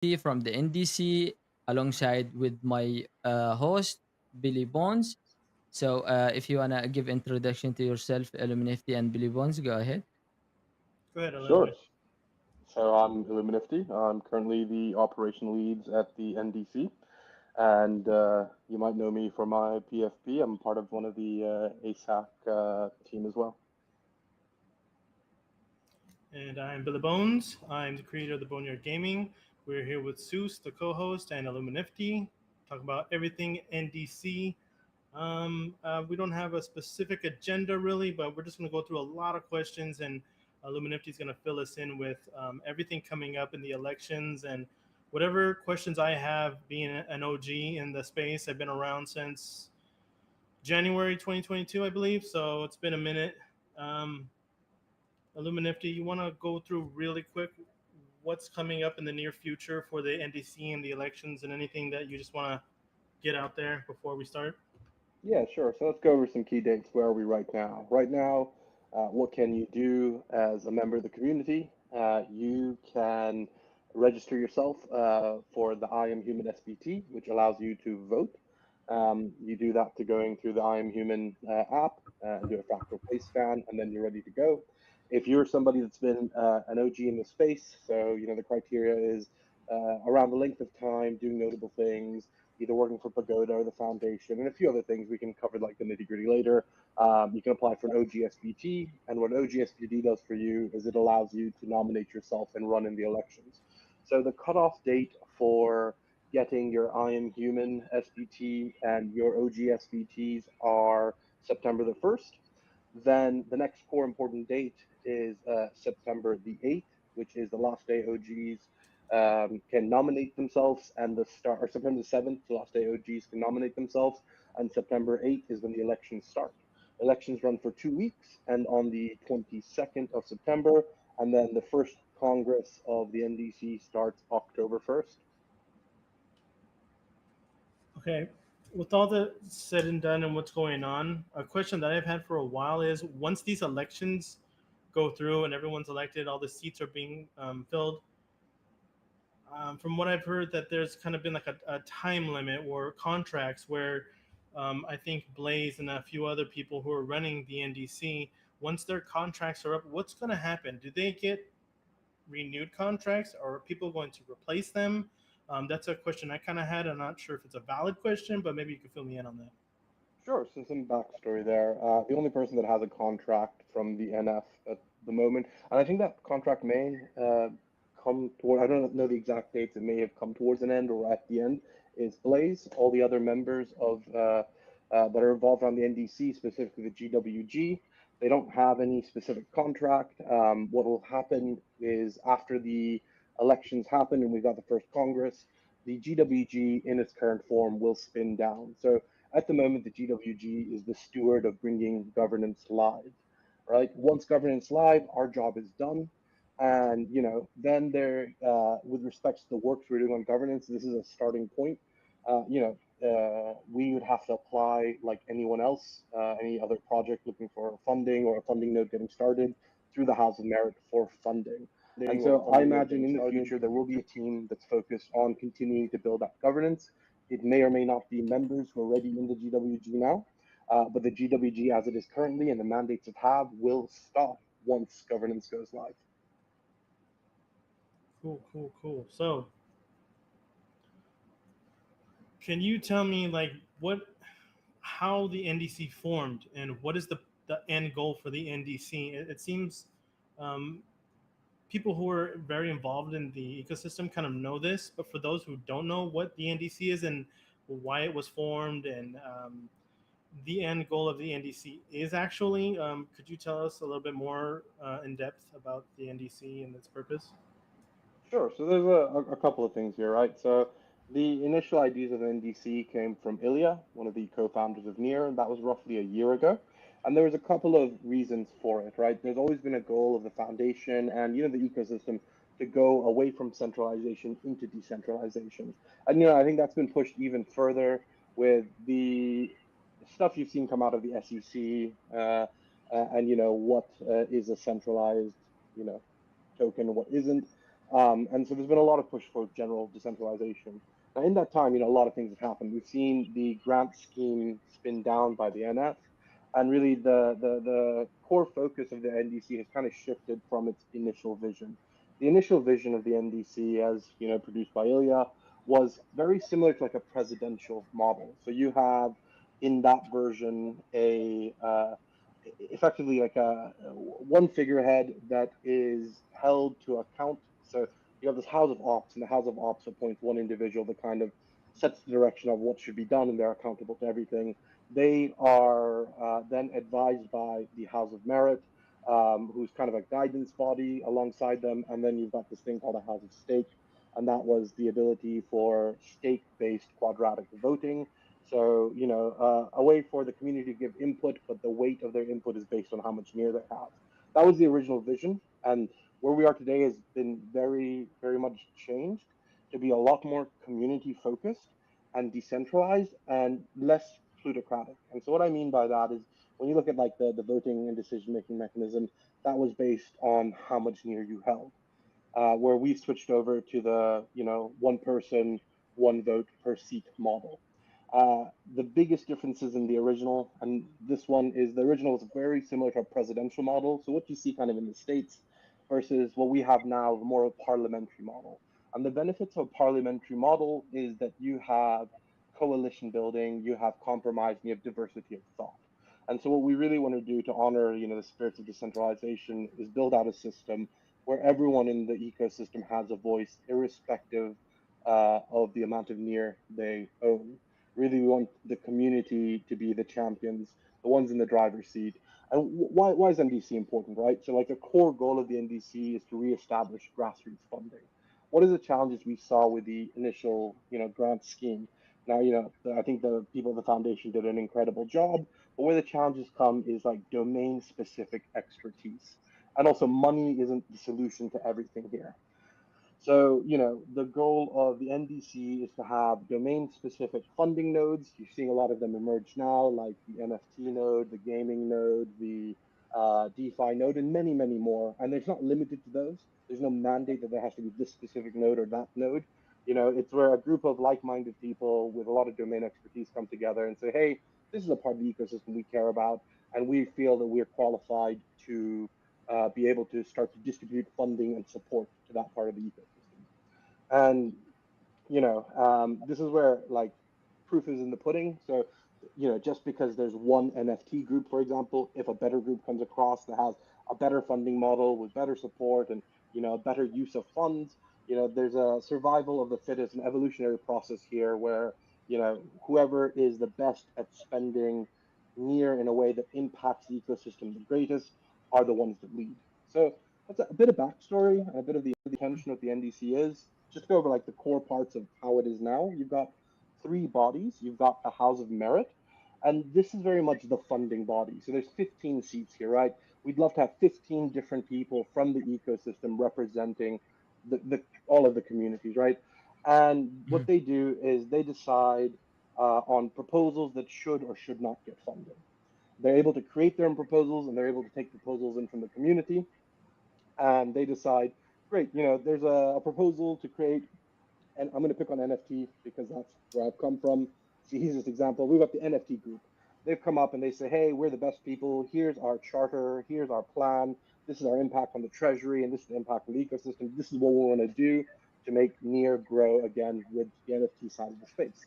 from the NDC, alongside with my host Billy Bones. So if you wanna give introduction to yourself, Illuminfti and Billy Bones, go ahead. Go ahead, Sure. Illuminate. So I'm Illuminfti. I'm currently the operation leads at the NDC, and you might know me for my PFP. I'm part of one of the ASAC team as well. And I'm Billy Bones. I'm the creator of the Boneyard Gaming. We're here with Seuss, the co-host, and Illuminifty. Talk about everything NDC. We don't have a specific agenda really, but we're just going to go through a lot of questions, and Illuminifty is going to fill us in with everything coming up in the elections and whatever questions I have. Being an OG in the space, I've been around since January 2022, I believe. So it's been a minute. Um, Illuminifty, you want to go through really quick what's coming up in the near future for the NDC and the elections and anything that you just want to get out there before we start? Yeah, sure. So let's go over some key dates. Where are we right now? Right now, what can you do as a member of the community? You can register yourself for the I Am Human SBT, which allows you to vote. You do that to going through the I Am Human app, do a fractal face scan, and then you're ready to go. If you're somebody that's been an OG in the space, so you know the criteria is around the length of time, doing notable things, either working for Pagoda or the Foundation, and a few other things we can cover like the nitty gritty later. You can apply for an OGSBT, and what OGSBT does for you is it allows you to nominate yourself and run in the elections. So the cutoff date for getting your I Am Human SBT and your OGSBTs are September the 1st. Then the next core important date is September the 8th, which is the last day OGs can nominate themselves, and the start, or September the 7th, the last day OGs can nominate themselves, and September 8th is when the elections start. Elections run for 2 weeks, and on the 22nd of September, and then the first Congress of the NDC starts October 1st. Okay. With all the said and done and what's going on, a question that I've had for a while is once these elections go through and everyone's elected, all the seats are being filled. From what I've heard, that there's kind of been like a time limit or contracts where I think Blaze and a few other people who are running the NDC, once their contracts are up, what's going to happen? Do they get renewed contracts, or are people going to replace them? That's a question I kind of had. I'm not sure if it's a valid question, but maybe you could fill me in on that. Sure, so some backstory there. The only person that has a contract from the NF at the moment, and I think that contract may come toward, I don't know the exact dates, it may have come towards an end or at the end, is Blaze. All the other members of that are involved on the NDC, specifically the GWG, they don't have any specific contract. What will happen is after the elections happen and we've got the first Congress, the GWG in its current form will spin down. So at the moment, the GWG is the steward of bringing governance live, right? Once governance live, our job is done. And, you know, then there, with respect to the works we're doing on governance, this is a starting point. We would have to apply like anyone else, any other project looking for funding or a funding node getting started through the House of Merit for funding. And so I imagine in the future there will be a team that's focused on continuing to build up governance. It may or may not be members who are already in the GWG now, but the GWG as it is currently and the mandates it have will stop once governance goes live. Cool, cool, cool. So, can you tell me like how the NDC formed and what is the end goal for the NDC? It seems um, people who are very involved in the ecosystem kind of know this, but for those who don't know what the NDC is and why it was formed and the end goal of the NDC is actually, could you tell us a little bit more in depth about the NDC and its purpose? Sure. So there's a couple of things here, right? So the initial ideas of NDC came from Ilya, one of the co-founders of Near, and that was roughly a year ago. And there was a couple of reasons for it, right? There's always been a goal of the foundation and the ecosystem to go away from centralization into decentralization. And I think that's been pushed even further with the stuff you've seen come out of the SEC, and what is a centralized, token and what isn't. And so there's been a lot of push for general decentralization. Now, in that time, a lot of things have happened. We've seen the grant scheme spin down by the NF, and really the core focus of the NDC has kind of shifted from its initial vision. The initial vision of the NDC, as produced by Ilya, was very similar to like a presidential model. So you have in that version a effectively like a one figurehead that is held to account. So you have this House of Ops, and the House of Ops appoints one individual that kind of sets the direction of what should be done, and they're accountable to everything. They are then advised by the House of Merit, who's kind of a guidance body alongside them, and then you've got this thing called a House of Stake, and that was the ability for stake-based quadratic voting. So, a way for the community to give input, but the weight of their input is based on how much near they have. That was the original vision. And where we are today has been very, very much changed to be a lot more community focused and decentralized and less plutocratic. And so, what I mean by that is when you look at like the voting and decision making mechanism, that was based on how much near you held. Where we've switched over to the one person, one vote per seat model. The biggest differences in the original and this one is the original was very similar to a presidential model. So what you see kind of in the states versus what we have now, more of a parliamentary model. And the benefits of a parliamentary model is that you have coalition building, you have compromise, and you have diversity of thought. And so what we really want to do to honor, the spirits of decentralization is build out a system where everyone in the ecosystem has a voice, irrespective of the amount of near they own. Really, we want the community to be the champions, the ones in the driver's seat. And why is NDC important, right? So, like, the core goal of the NDC is to reestablish grassroots funding. What are the challenges we saw with the initial, grant scheme? Now, I think the people at the foundation did an incredible job, but where the challenges come is like domain-specific expertise, and also money isn't the solution to everything here. So, the goal of the NDC is to have domain specific funding nodes. You're seeing a lot of them emerge now, like the NFT node, the gaming node, the DeFi node, and many, many more. And it's not limited to those. There's no mandate that there has to be this specific node or that node. It's where a group of like minded people with a lot of domain expertise come together and say, hey, this is a part of the ecosystem we care about, and we feel that we're qualified to be able to start to distribute funding and support to that part of the ecosystem. And this is where like proof is in the pudding. So just because there's one NFT group, for example, if a better group comes across that has a better funding model with better support and a better use of funds, there's a survival of the fittest, an evolutionary process here where whoever is the best at spending near in a way that impacts the ecosystem the greatest are the ones that lead. So that's a bit of backstory and a bit of the intention of the NDC is. Just to go over like the core parts of how it is now. You've got three bodies. You've got the House of Merit, and this is very much the funding body. So there's 15 seats here, right? We'd love to have 15 different people from the ecosystem representing all of the communities, right? And what they do is they decide on proposals that should or should not get funding. They're able to create their own proposals, and they're able to take proposals in from the community, and they decide, great, there's a proposal to create, and I'm going to pick on NFT because that's where I've come from. See, here's this example. We've got the NFT group. They've come up and they say, hey, we're the best people. Here's our charter. Here's our plan. This is our impact on the treasury, and this is the impact on the ecosystem. This is what we want to do to make Near grow again with the NFT side of the space.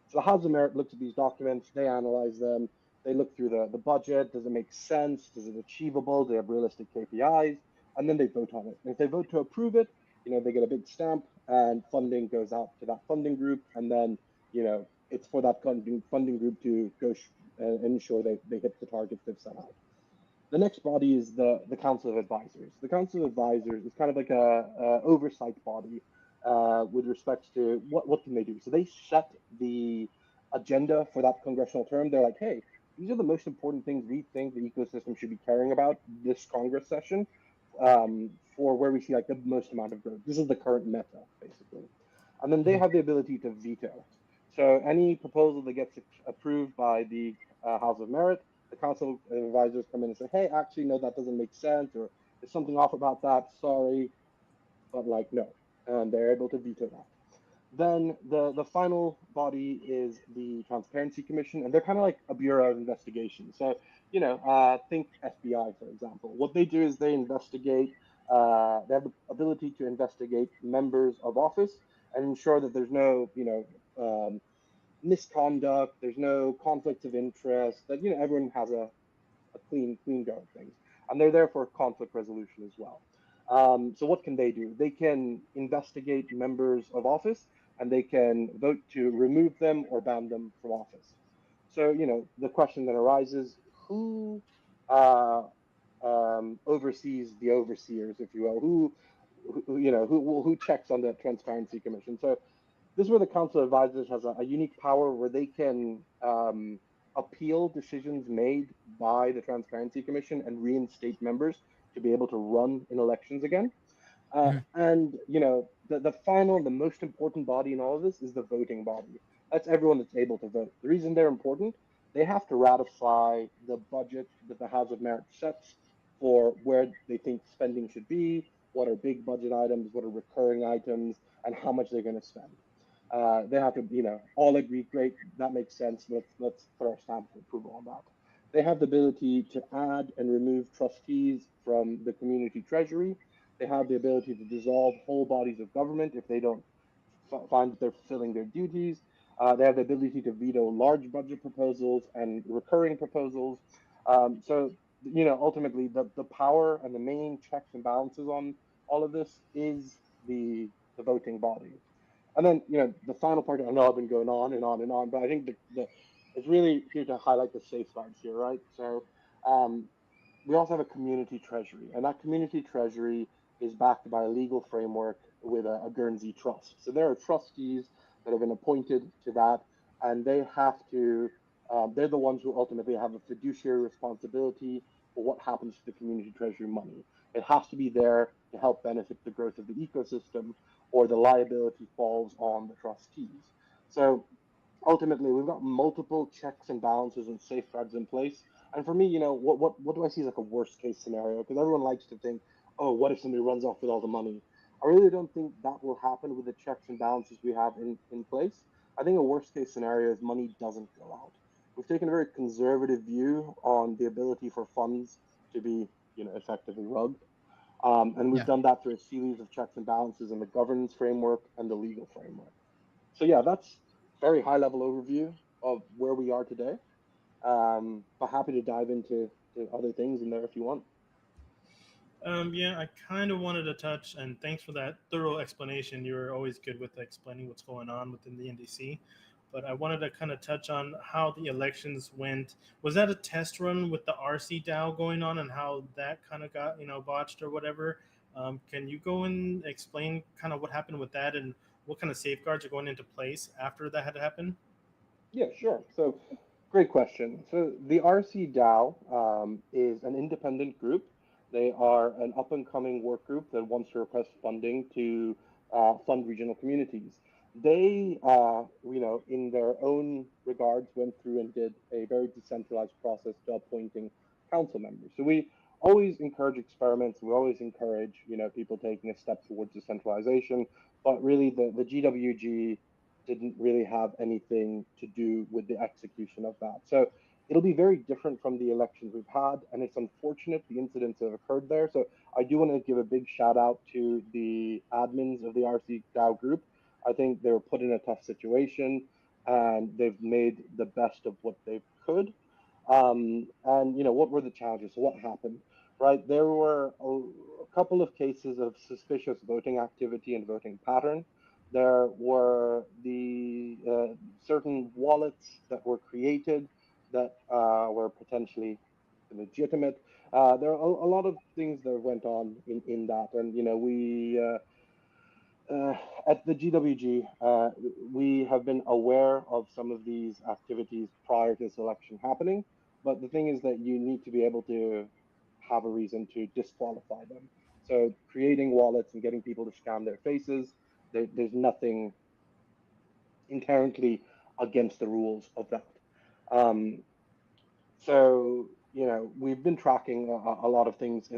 So the House of Merit looks at these documents, they analyze them, they look through the budget. Does it make sense? Is it achievable? Do they have realistic KPIs? And then they vote on it. And if they vote to approve it, they get a big stamp, and funding goes out to that funding group, and then it's for that funding group to go ensure they hit the targets they've set out. The next body is the Council of Advisors. The Council of Advisors is kind of like a oversight body with respect to what can they do. So they set the agenda for that congressional term. They're like, hey, these are the most important things we think the ecosystem should be caring about this Congress session, for where we see like the most amount of growth. This is the current meta, basically. And then they have the ability to veto. So any proposal that gets approved by the House of Merit, the Council of Advisors come in and say, hey, actually, no, that doesn't make sense, or there's something off about that. Sorry. but like no, and they're able to veto that. Then the final body is the Transparency Commission, and they're kind of like a bureau of investigation. So think FBI for example. What they do is they investigate. They have the ability to investigate members of office and ensure that there's no misconduct, there's no conflicts of interest, that everyone has a clean go of things, and they're there for conflict resolution as well. So what can they do? They can investigate members of office, and they can vote to remove them or ban them from office. So the question that arises: who oversees the overseers, if you will? Who checks on the Transparency Commission? So this is where the Council of Advisors has a unique power where they can appeal decisions made by the Transparency Commission and reinstate members to be able to run in elections again. Mhm. And the final, the most important body in all of this is the voting body. That's everyone that's able to vote. The reason they're important: they have to ratify the budget that the House of Merit sets for where they think spending should be, what are big budget items, what are recurring items, and how much they're going to spend. They have to, all agree, great, that makes sense. Let's put our stamp of approval on that. They have the ability to add and remove trustees from the community treasury. They have the ability to dissolve whole bodies of government if they don't find that they're fulfilling their duties. They have the ability to veto large budget proposals and recurring proposals. Ultimately, the power and the main checks and balances on all of this is the voting body. And then, the final part, I know I've been going on and on and on, but I think it's really here to highlight the safeguards here, right? So, um, we also have a community treasury, and that community treasury is backed by a legal framework with a Guernsey trust. So there are trustees that have been appointed to that, and they have to. They're the ones who ultimately have a fiduciary responsibility for what happens to the community treasury money. It has to be there to help benefit the growth of the ecosystem, or the liability falls on the trustees. So ultimately, we've got multiple checks and balances and safeguards in place. And for me, what do I see as like a worst case scenario? Because everyone likes to think, oh, what if somebody runs off with all the money? I really don't think that will happen with the checks and balances we have in place. I think a worst case scenario is money doesn't go out. We've taken a very conservative view on the ability for funds to be, effectively rugged. And we've Yeah. done that through a series of checks and balances in the governance framework and the legal framework. So yeah, that's very high level overview of where we are today. But happy to dive into to other things in there if you want. Yeah, I kind of wanted to touch, and thanks for that thorough explanation. You're always good with explaining what's going on within the NDC. But I wanted to kind of touch on how the elections went. Was that a test run with the RC DAO going on, and how that kind of got botched or whatever? Can you go and explain kind of what happened with that, and what kind of safeguards are going into place after that had happened? Yeah, sure. So, great question. So, the RC DAO is an independent group. They are an up and coming work group that wants to request funding to fund regional communities. They, in their own regards, went through and did a very decentralized process to appointing council members. So, we always encourage experiments. We always encourage, people taking a step towards decentralization. But really, the GWG didn't really have anything to do with the execution of that. So it'll be very different from the elections we've had, and it's unfortunate the incidents that have occurred there. So I do want to give a big shout out to the admins of the RC DAO group. I think they were put in a tough situation, and they've made the best of what they could. And what were the challenges? So what happened? Right, there were a couple of cases of suspicious voting activity and voting pattern. There were the certain wallets that were created that were potentially legitimate. There are a lot of things that went on in that, and we uh, at the GWG, we have been aware of some of these activities prior to this election happening. But the thing is that you need to be able to have a reason to disqualify them. So creating wallets and getting people to scan their faces, there's nothing inherently against the rules of that. Um, so we've been tracking a lot of things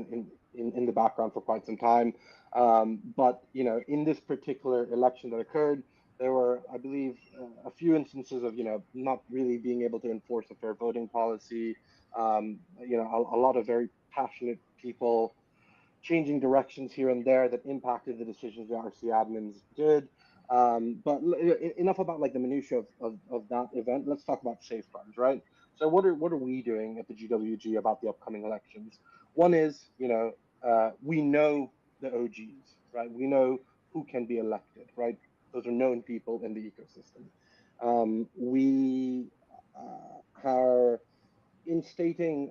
in the background for quite some time. But in this particular election that occurred, there were, I believe, a few instances of not really being able to enforce a fair voting policy. A lot of very passionate people changing directions here and there that impacted the decisions the RC admins did. But enough about like the minutia of that event. Let's talk about safeguards, right? So what are we doing at the GWG about the upcoming elections? One is, we know the OGs, right? We know who can be elected, right? Those are known people in the ecosystem. We are instating,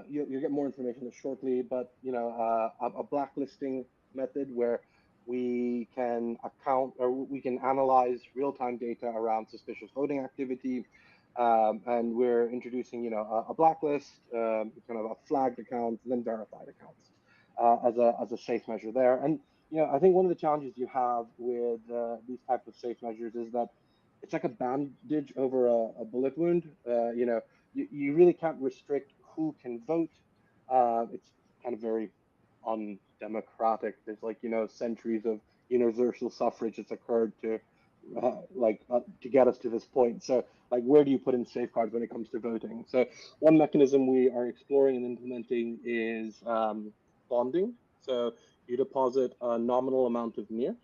you'll get more information shortly, but a blacklisting method where we can account or we can analyze real-time data around suspicious voting activity, and we're introducing a blacklist, kind of a flagged accounts and then verified accounts, as a safe measure there. And I think one of the challenges you have with these types of safe measures is that it's like a bandage over a bullet wound. You really can't restrict who can vote. It's kind of very undemocratic. There's like centuries of universal suffrage that's occurred to get us to this point. So like, where do you put in safeguards when it comes to voting? So one mechanism we are exploring and implementing is bonding. So you deposit a nominal amount of NIR,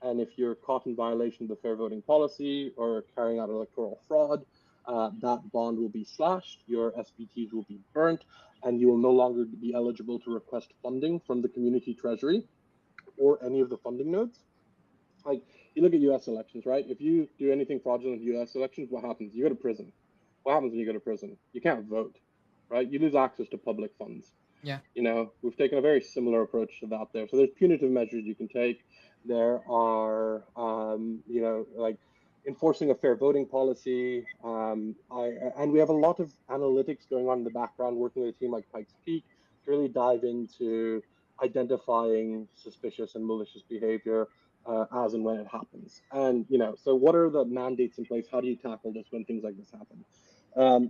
and if you're caught in violation of the fair voting policy or carrying out electoral fraud, that bond will be slashed, your SPTs will be burnt, and you will no longer be eligible to request funding from the community treasury or any of the funding nodes. Like, you look at US elections, right? If you do anything fraudulent in US elections, what happens? You go to prison. What happens when you go to prison? You can't vote, right? You lose access to public funds. Yeah. We've taken a very similar approach to that there. So there's punitive measures you can take. There are, like enforcing a fair voting policy. And we have a lot of analytics going on in the background, working with a team like Pikes Peak to really dive into identifying suspicious and malicious behavior as and when it happens. And so what are the mandates in place? How do you tackle this when things like this happen?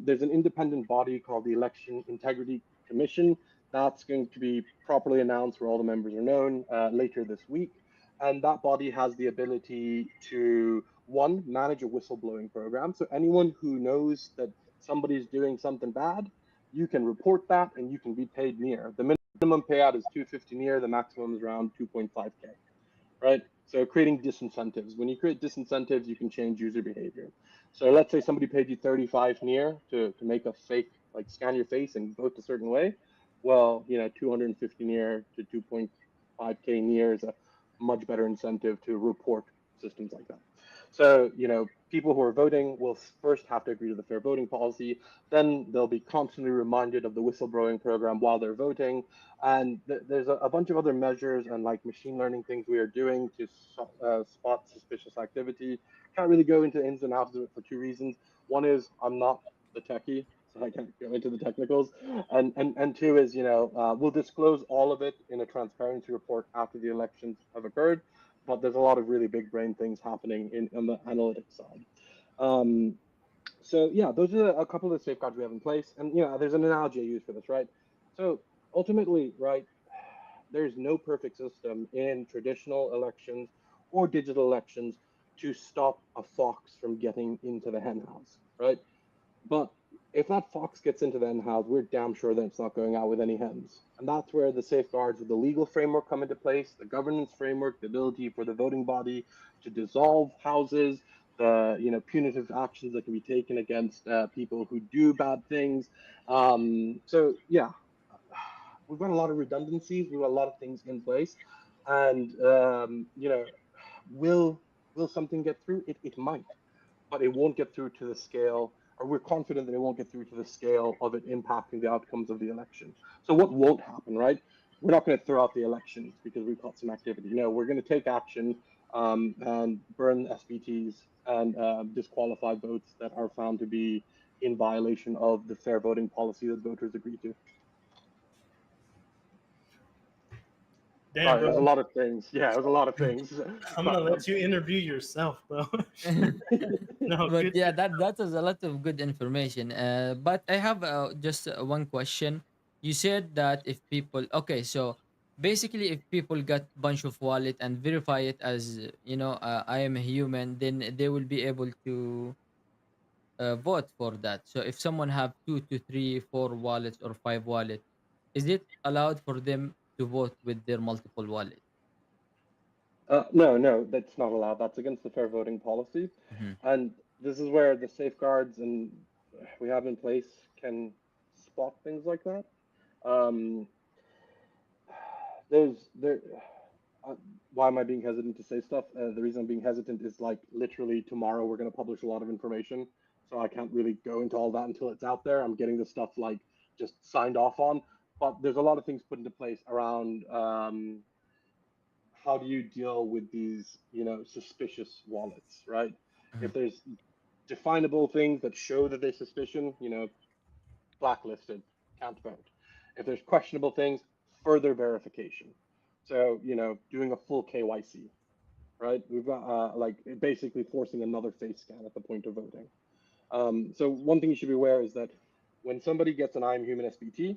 There's an independent body called the Election Integrity Commission that's going to be properly announced where all the members are known later this week. And that body has the ability to, one, manage a whistleblowing program. So anyone who knows that somebody's doing something bad, you can report that and you can be paid NIR. The minimum payout is 250 NIR, the maximum is around 2.5K, right? So creating disincentives. When you create disincentives, you can change user behavior. So let's say somebody paid you 35 NIR to make a fake, like scan your face and vote a certain way. Well, 250 NIR to 2.5K NIR is a much better incentive to report systems like that. So, people who are voting will first have to agree to the fair voting policy. Then they'll be constantly reminded of the whistleblowing program while they're voting. And there's a bunch of other measures and like machine learning things we are doing to spot suspicious activity. Can't really go into ins and outs of it for two reasons. One is I'm not the techie, so I can't go into the technicals. And two is, we'll disclose all of it in a transparency report after the elections have occurred. But there's a lot of really big brain things happening on the analytics side. So yeah, those are a couple of the safeguards we have in place. And there's an analogy I use for this, right? So ultimately, right, there's no perfect system in traditional elections or digital elections to stop a fox from getting into the henhouse, right? But if that fox gets into the hen house, we're damn sure that it's not going out with any hens. And that's where the safeguards of the legal framework come into place, the governance framework, the ability for the voting body to dissolve houses, the punitive actions that can be taken against people who do bad things. So yeah, we've got a lot of redundancies, we've got a lot of things in place, and will something get through? It might, but it won't get through to the scale, or we're confident that it won't get through to the scale of it impacting the outcomes of the election. So what won't happen, right? We're not going to throw out the elections because we've got some activity. No, we're going to take action and burn SPTs and disqualify votes that are found to be in violation of the fair voting policy that voters agreed to. Damn, Sorry, it was a bro. lot of things. Yeah, it was a lot of things. I'm gonna let you interview yourself, bro. No, But good. yeah, that was a lot of good information. But I have just one question. You said that if people, okay, so Basically, if people got bunch of wallet and verify it as I am a human, then they will be able to vote for that. So if someone have two to three, four wallets or five wallet, is it allowed for them to vote with their multiple wallet? No, no, that's not allowed. That's against the fair voting policy. Hmm. And this is where the safeguards and we have in place can spot things like that. Um, there's there. Uh, why am I being hesitant to say stuff? The reason I'm being hesitant is like literally tomorrow we're going to publish a lot of information, so I can't really go into all that until it's out there. I'm getting this stuff like just signed off on, but there's a lot of things put into place around how do you deal with these, suspicious wallets, right? Hmm. If there's definable things that show that there's suspicion, blacklisted, can't vote. If there's questionable things, further verification. So, doing a full KYC, right? We've got like basically forcing another face scan at the point of voting. So one thing you should be aware is that when somebody gets an I'm Human SBT,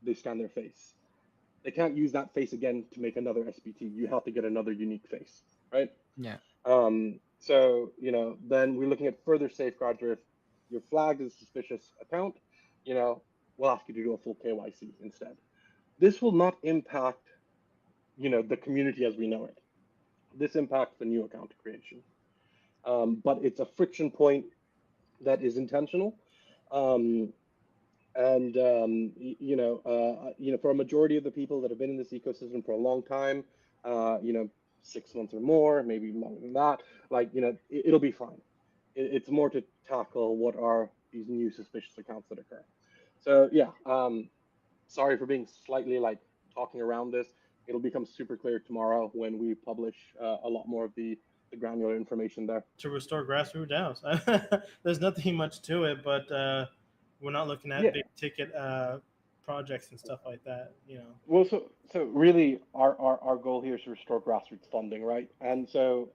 they scan their face. They can't use that face again to make another SBT. You have to get another unique face, right? Yeah. So, then we're looking at further safeguards where if you're flagged as a suspicious account, you know, we'll ask you to do a full KYC instead. This will not impact, the community as we know it. This impacts the new account creation. But it's a friction point that is intentional. Um, and for a majority of the people that have been in this ecosystem for a long time, uh, you know 6 months or more, maybe longer than that, like it'll be fine. It's more to tackle what are these new suspicious accounts that occur. So yeah, sorry for being slightly like talking around this. It'll become super clear tomorrow when we publish a lot more of the granular information there. To restore grassroots DAOs. There's nothing much to it, but we're not looking at Yeah. big ticket projects and stuff like that. Well, so really, our goal here is to restore grassroots funding, right? And so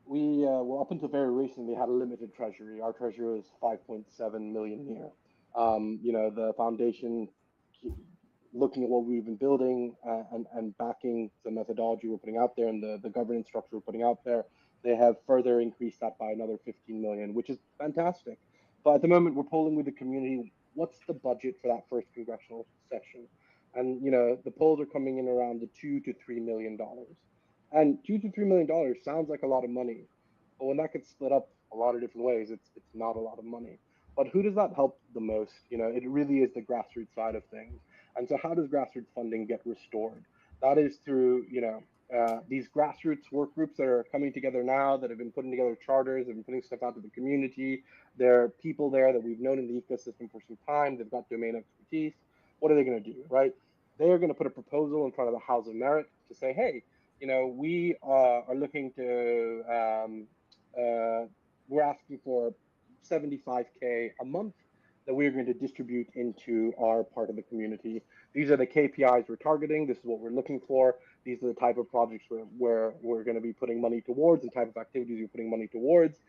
we well, up until very recently had a limited treasury. Our treasury was 5.7 million a year. The foundation, looking at what we've been building and backing the methodology we're putting out there and the governance structure we're putting out there, they have further increased that by another 15 million, which is fantastic. But at the moment, we're polling with the community. What's the budget for that first congressional session? And the polls are coming in around the $2 to $3 million. And $2 to $3 million sounds like a lot of money, but when that gets split up a lot of different ways, it's not a lot of money. But who does that help the most? It really is the grassroots side of things. And so, how does grassroots funding get restored? That is through these grassroots work groups that are coming together now, that have been putting together charters, have been putting stuff out to the community. There are people there that we've known in the ecosystem for some time. They've got domain expertise. What are they going to do, right? They are going to put a proposal in front of the House of Merit to say, hey, we are looking to, uh, we're asking for 75K a month that we're going to distribute into our part of the community. These are the KPIs we're targeting. This is what we're looking for. These are the type of projects where we're going to be putting money towards and type of activities we're putting money towards.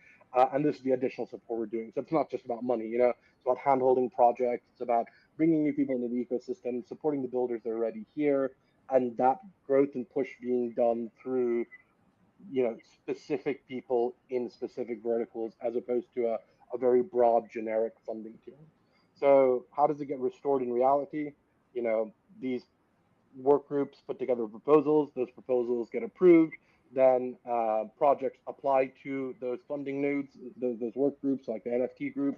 And this is the additional support we're doing. So it's not just about money, it's about handholding projects. It's about bringing new people into the ecosystem, supporting the builders that are already here, and that growth and push being done through specific people in specific verticals as opposed to a very broad generic funding tier. So how does it get restored in reality? These work groups put together proposals, those proposals get approved, then projects apply to those funding nodes, those work groups like the NFT group.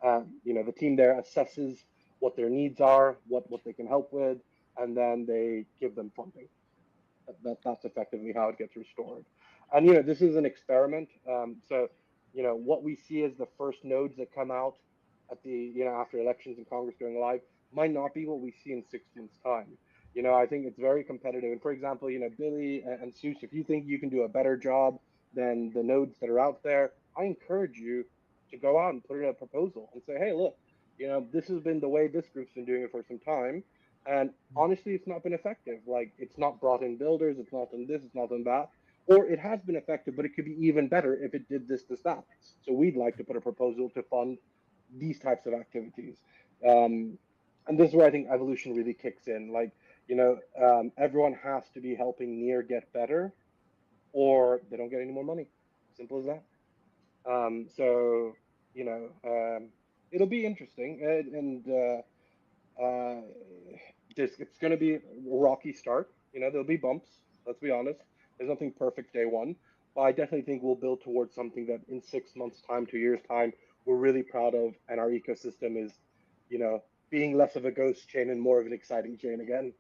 The team there assesses what their needs are, what they can help with, and then they give them funding. That's effectively how it gets restored. And this is an experiment. So what we see as the first nodes that come out at the after elections and Congress going live might not be what we see in 6 months' time. I think it's very competitive. And for example, Billy and Seuss, if you think you can do a better job than the nodes that are out there, I encourage you to go out and put in a proposal and say, hey, look, this has been the way this group's been doing it for some time. And honestly, it's not been effective. Like, it's not brought in builders, it's not done this, it's not done that. Or it has been effective, but it could be even better if it did this, that. So we'd like to put a proposal to fund these types of activities. Um, And this is where I think evolution really kicks in. Like, everyone has to be helping Near get better, or they don't get any more money. Simple as that. So it'll be interesting, uh, it's going to be a rocky start. There'll be bumps. Let's be honest. There's nothing perfect day one, but I definitely think we'll build towards something that in 6 months' time, 2 years' time, we're really proud of, and our ecosystem is, being less of a ghost chain and more of an exciting chain again.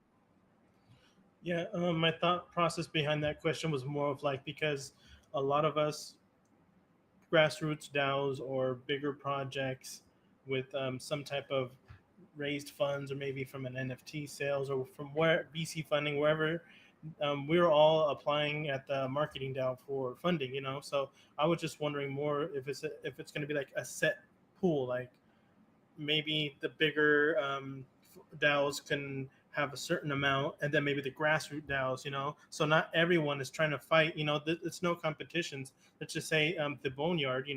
Yeah, my thought process behind that question was more of like, because a lot of us grassroots DAOs or bigger projects with some type of raised funds, or maybe from an NFT sales or from where VC funding, wherever, we're all applying at the marketing DAO for funding. So I was just wondering more if it's going to be like a set pool, like maybe the bigger DAOs can have a certain amount, and then maybe the grassroots DAOs, so not everyone is trying to fight. It's no competitions. Let's just say the Boneyard,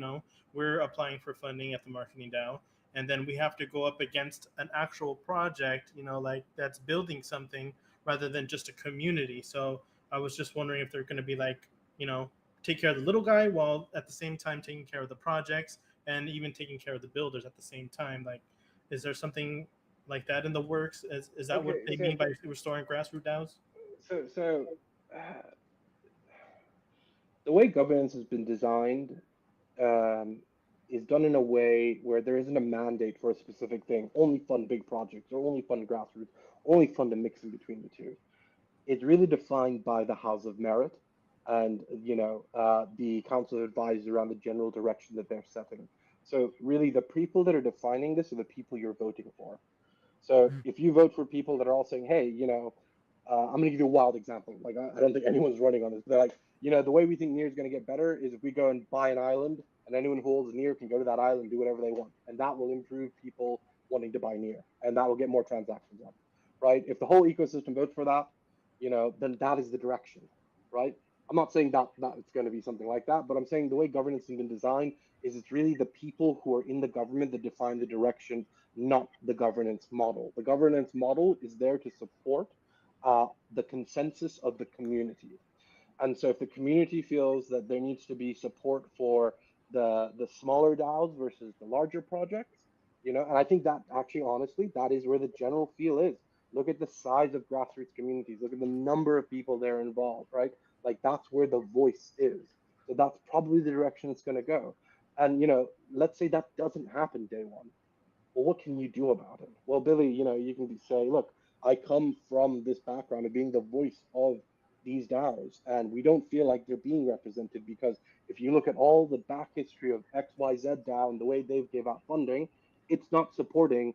we're applying for funding at the marketing DAO, and then we have to go up against an actual project, like that's building something rather than just a community. So I was just wondering if they're going to be like, take care of the little guy while at the same time taking care of the projects, and even taking care of the builders at the same time. Like, is there something like that in the works? Is that what Okay, they mean by restoring grassroots DAOs? so uh, the way governance has been designed um, is done in a way where there isn't a mandate for a specific thing. Only fund big projects, or only fund grassroots, only fund a mix in between the two. It's really defined by the House of Merit and the Council of Advisors around the general direction that they're setting. So really, the people that are defining this are the people you're voting for. So if you vote for people that are all saying, hey, I'm going to give you a wild example. Like, I don't think anyone's running on this. They're like, the way we think Near is going to get better is if we go and buy an island, and anyone who holds Near can go to that island and do whatever they want. And that will improve people wanting to buy Near. And that will get more transactions up, right? If the whole ecosystem votes for that, then that is the direction, right? I'm not saying that it's going to be something like that, but I'm saying the way governance has been designed is it's really the people who are in the government that define the direction, not the governance model. The governance model is there to support the consensus of the community. And so if the community feels that there needs to be support for the smaller DAOs versus the larger projects, and I think that actually, honestly, that is where the general feel is. Look at the size of grassroots communities. Look at the number of people that are involved, right? Like that's where the voice is. So that's probably the direction it's going to go. And let's say that doesn't happen day one. Well, what can you do about it? Well, Billy, you can say, look, I come from this background of being the voice of these DAOs, and we don't feel like they're being represented because if you look at all the back history of XYZ DAO and the way they've gave out funding, it's not supporting,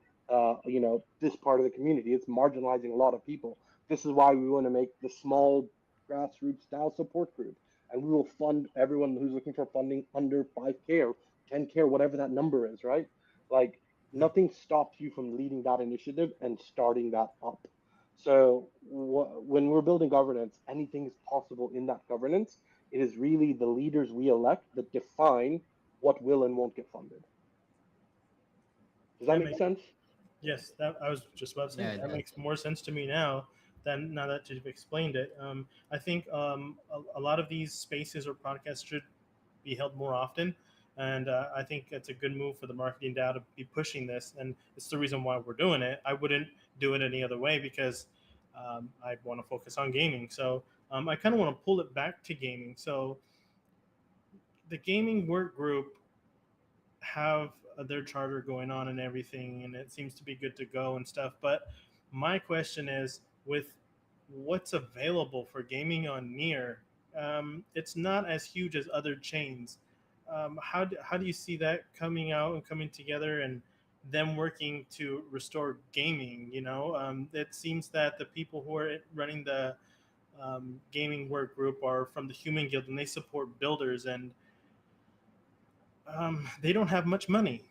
this part of the community. It's marginalizing a lot of people. This is why we want to make the small grassroots DAO support group, and we will fund everyone who's looking for funding under 5K or 10K or whatever that number is, right? Like nothing stops you from leading that initiative and starting that up. So when we're building governance, anything is possible in that governance. It is really the leaders we elect that define what will and won't get funded. Does that That make makes sense? Yes, that I was just about to say Yeah, that it makes more sense to me now than now that you've explained it. I think a lot of these spaces or podcasts should be held more often, and I think it's a good move for the marketing DAO to be pushing this, and it's the reason why we're doing it. I wouldn't do it any other way because I want to focus on gaming. So I kind of want to pull it back to gaming. So the gaming work group have their charter going on and everything, and it seems to be good to go and stuff. But my question is, with what's available for gaming on Near, it's not as huge as other chains. How do you see that coming out and coming together and them working to restore gaming? It seems that the people who are running the gaming work group are from the Human Guild, and they support builders, and they don't have much money.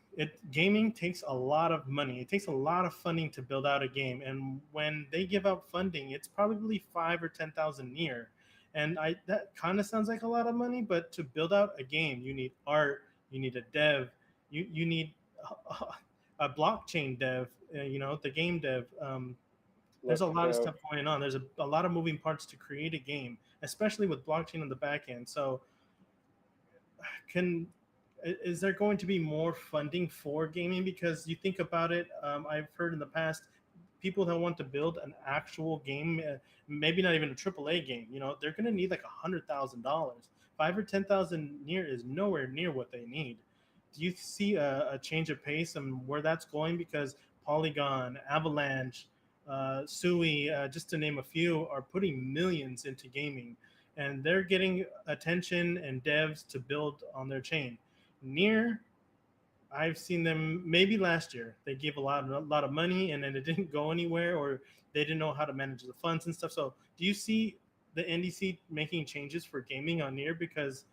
Gaming takes a lot of money. It takes a lot of funding to build out a game, and when they give out funding, it's probably 5 or 10,000 Near, and I that kind of sounds like a lot of money. But to build out a game, you need art, you need a dev, you need a blockchain dev, the game dev. There's Look, a lot of so stuff going on. There's a lot of moving parts to create a game, especially with blockchain on the back end. So, can is there going to be more funding for gaming? Because you think about it, I've heard in the past people that want to build an actual game, maybe not even a AAA game, they're going to need like $100,000. Five or 10,000 near is nowhere near what they need. Do you see a change of pace and where that's going? Because Polygon, Avalanche, Sui, just to name a few, are putting millions into gaming, and they're getting attention and devs to build on their chain. Near, I've seen them maybe last year. They gave a lot of money, and then it didn't go anywhere, or they didn't know how to manage the funds and stuff. So, do you see the NDC making changes for gaming on Near? Because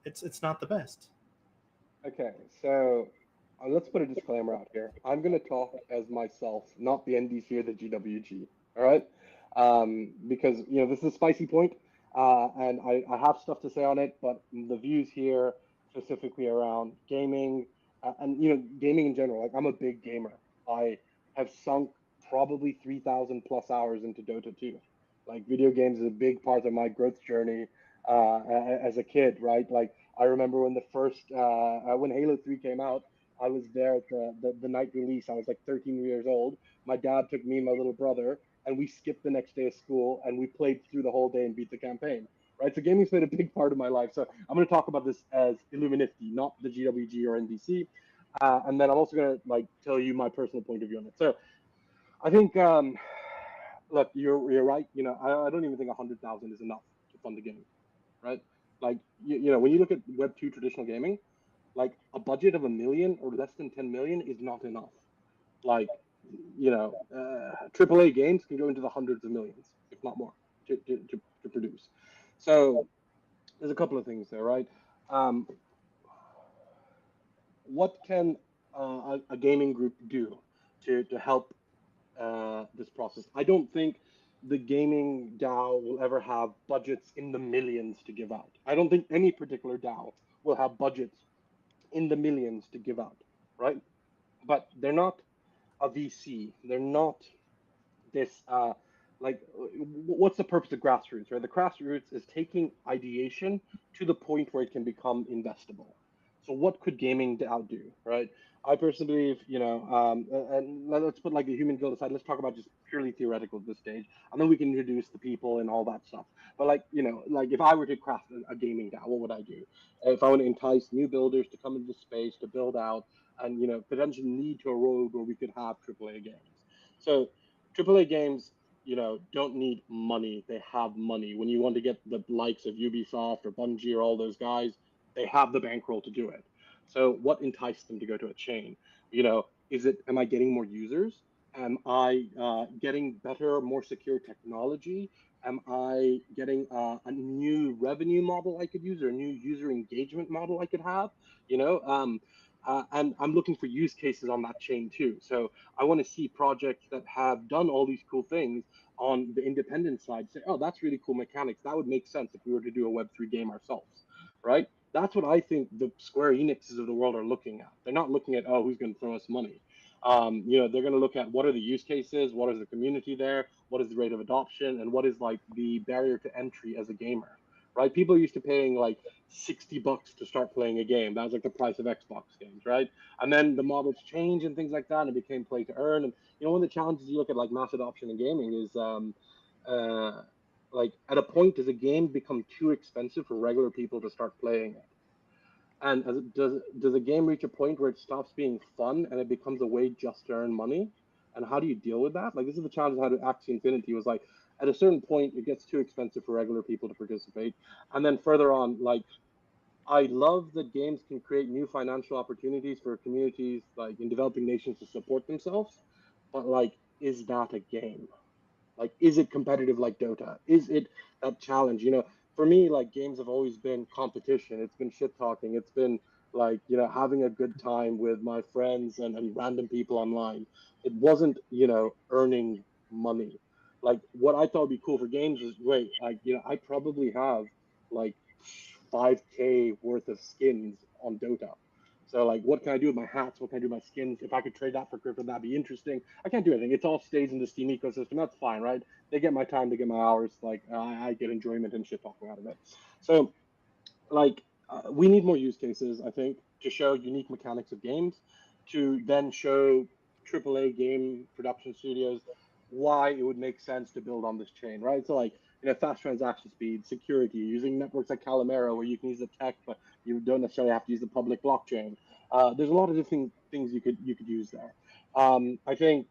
it's not the best. okay, so let's put a disclaimer out here. I'm going to talk as myself, not the NDC or the GWG. All right, because this is a spicy point, and I have stuff to say on it, but the views here specifically around gaming and gaming in general. Like, I'm a big gamer. I have sunk probably 3,000 plus hours into Dota 2. Like, video games is a big part of my growth journey as a kid, right? Like, I remember when when Halo 3 came out, I was there at the night release. I was like 13 years old. My dad took me and my little brother, and we skipped the next day of school, and we played through the whole day and beat the campaign. Right, so gaming's played a big part of my life. So I'm going to talk about this as Illuminifty, not the GWG or NDC, and then I'm also going to like tell you my personal point of view on it. So I think, look, you're right. I don't even think 100,000 is enough to fund a game, right? Like, when you look at Web 2 traditional gaming, like a budget of a million or less than 10 million is not enough. Like, AAA games can go into the hundreds of millions, if not more, to produce. So there's a couple of things there, right? Um, what can a gaming group do to help this process? I don't think the gaming DAO will ever have budgets in the millions to give out. I don't think any particular DAO will have budgets in the millions to give out, right? But they're not a VC. They're not this like what's the purpose of grassroots, right? The grassroots is taking ideation to the point where it can become investable. So what could gaming outdo, right? I personally believe, and let's put like the human guild aside. Let's talk about just purely theoretical at this stage, and then we can introduce the people and all that stuff. But like, like if I were to craft a gaming DAO, what would I do? If I want to entice new builders to come into the space to build out, and potentially lead to a road where we could have AAA games. So AAA games, don't need money. They have money. When you want to get the likes of Ubisoft or Bungie or all those guys, they have the bankroll to do it. So what enticed them to go to a chain? Am I getting more users? Am I getting better, more secure technology? Am I getting a new revenue model I could use or a new user engagement model I could have? And I'm looking for use cases on that chain too. So I want to see projects that have done all these cool things on the independent side. Say, oh, that's really cool mechanics. That would make sense if we were to do a Web3 game ourselves, right? That's what I think the Square Enixes of the world are looking at. They're not looking at, oh, who's going to throw us money. They're going to look at what are the use cases, what is the community there, what is the rate of adoption, and what is like the barrier to entry as a gamer, right? People are used to paying like $60 to start playing a game. That was like the price of Xbox games, right? And then the models change and things like that, and it became play to earn. And one of the challenges you look at like mass adoption in gaming is uh, like at a point does a game become too expensive for regular people to start playing it? And does a game reach a point where it stops being fun and it becomes a way just to earn money? And how do you deal with that? Like this is the challenge how to Axie Infinity was like at a certain point it gets too expensive for regular people to participate. And then further on, like I love that games can create new financial opportunities for communities like in developing nations to support themselves. But like, is that a game? Like, is it competitive like Dota? Is it that challenge? For me, like games have always been competition. It's been shit talking. It's been like, having a good time with my friends and random people online. It wasn't, earning money. Like what I thought would be cool for games is wait, like, I probably have like 5K worth of skins on Dota. So like, what can I do with my hats? What can I do with my skins? If I could trade that for crypto, that'd be interesting. I can't do anything. It all stays in the Steam ecosystem. That's fine, right? They get my time, they get my hours. Like I get enjoyment and shit talking out of it. So like we need more use cases, I think, to show unique mechanics of games, to then show AAA game production studios why it would make sense to build on this chain, right? So like, fast transaction speed, security, using networks like Calamera where you can use the tech, but you don't necessarily have to use the public blockchain. There's a lot of different things you could use there. I think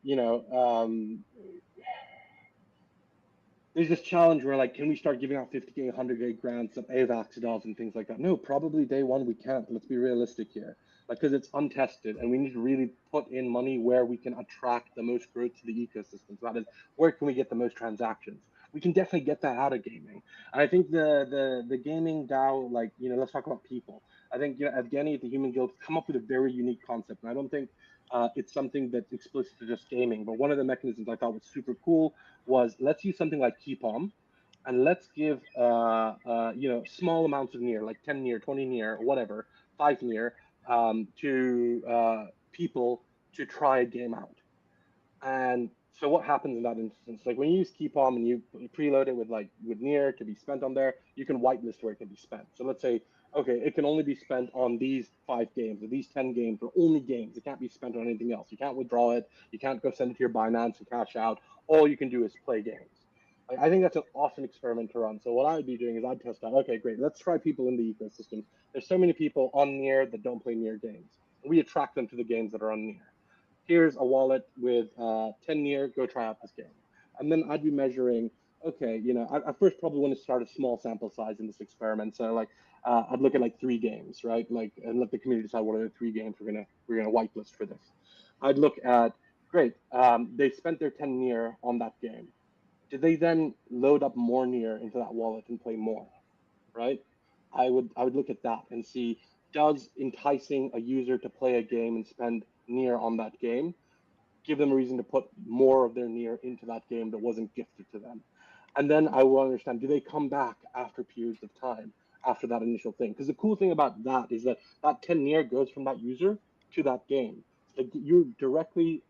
there's this challenge where like, can we start giving out 50K, 100K grants of AVAX dollars and things like that? No, probably day one we can't. Let's be realistic here, like because it's untested, and we need to really put in money where we can attract the most growth to the ecosystem. So that is, where can we get the most transactions? We can definitely get that out of gaming. And I think the gaming DAO, like let's talk about people. I think Evgeny at the Human Guild come up with a very unique concept, and I don't think it's something that's explicit to just gaming. But one of the mechanisms I thought was super cool was let's use something like Keepom, and let's give small amounts of near, like 10 near, 20 near, or whatever, 5 near, to people to try a game out. And so what happens in that instance? Like when you use Keepom and you preload it with near to be spent on there, you can whitelist where it can be spent. So let's say, okay, it can only be spent on these 5 games or these 10 games or only games. It can't be spent on anything else. You can't withdraw it. You can't go send it to your Binance and cash out. All you can do is play games. I think that's an awesome experiment to run. So what I would be doing is I'd test out, okay, great, let's try people in the ecosystem. There's so many people on near that don't play near games. We attract them to the games that are on near. Here's a wallet with 10 near, go try out this game. And then I'd be measuring, okay, I first probably want to start a small sample size in this experiment. So like, I'd look at like 3 games, right? Like, and let the community decide what are the 3 games we're gonna whitelist for this. I'd look at, great, they spent their 10 near on that game. Did they then load up more near into that wallet and play more, right? I would look at that and see, does enticing a user to play a game and spend near on that game give them a reason to put more of their near into that game that wasn't gifted to them. And then I will understand, do they come back after periods of time after that initial thing? Because the cool thing about that is that that 10 near goes from that user to that game. So you're directly,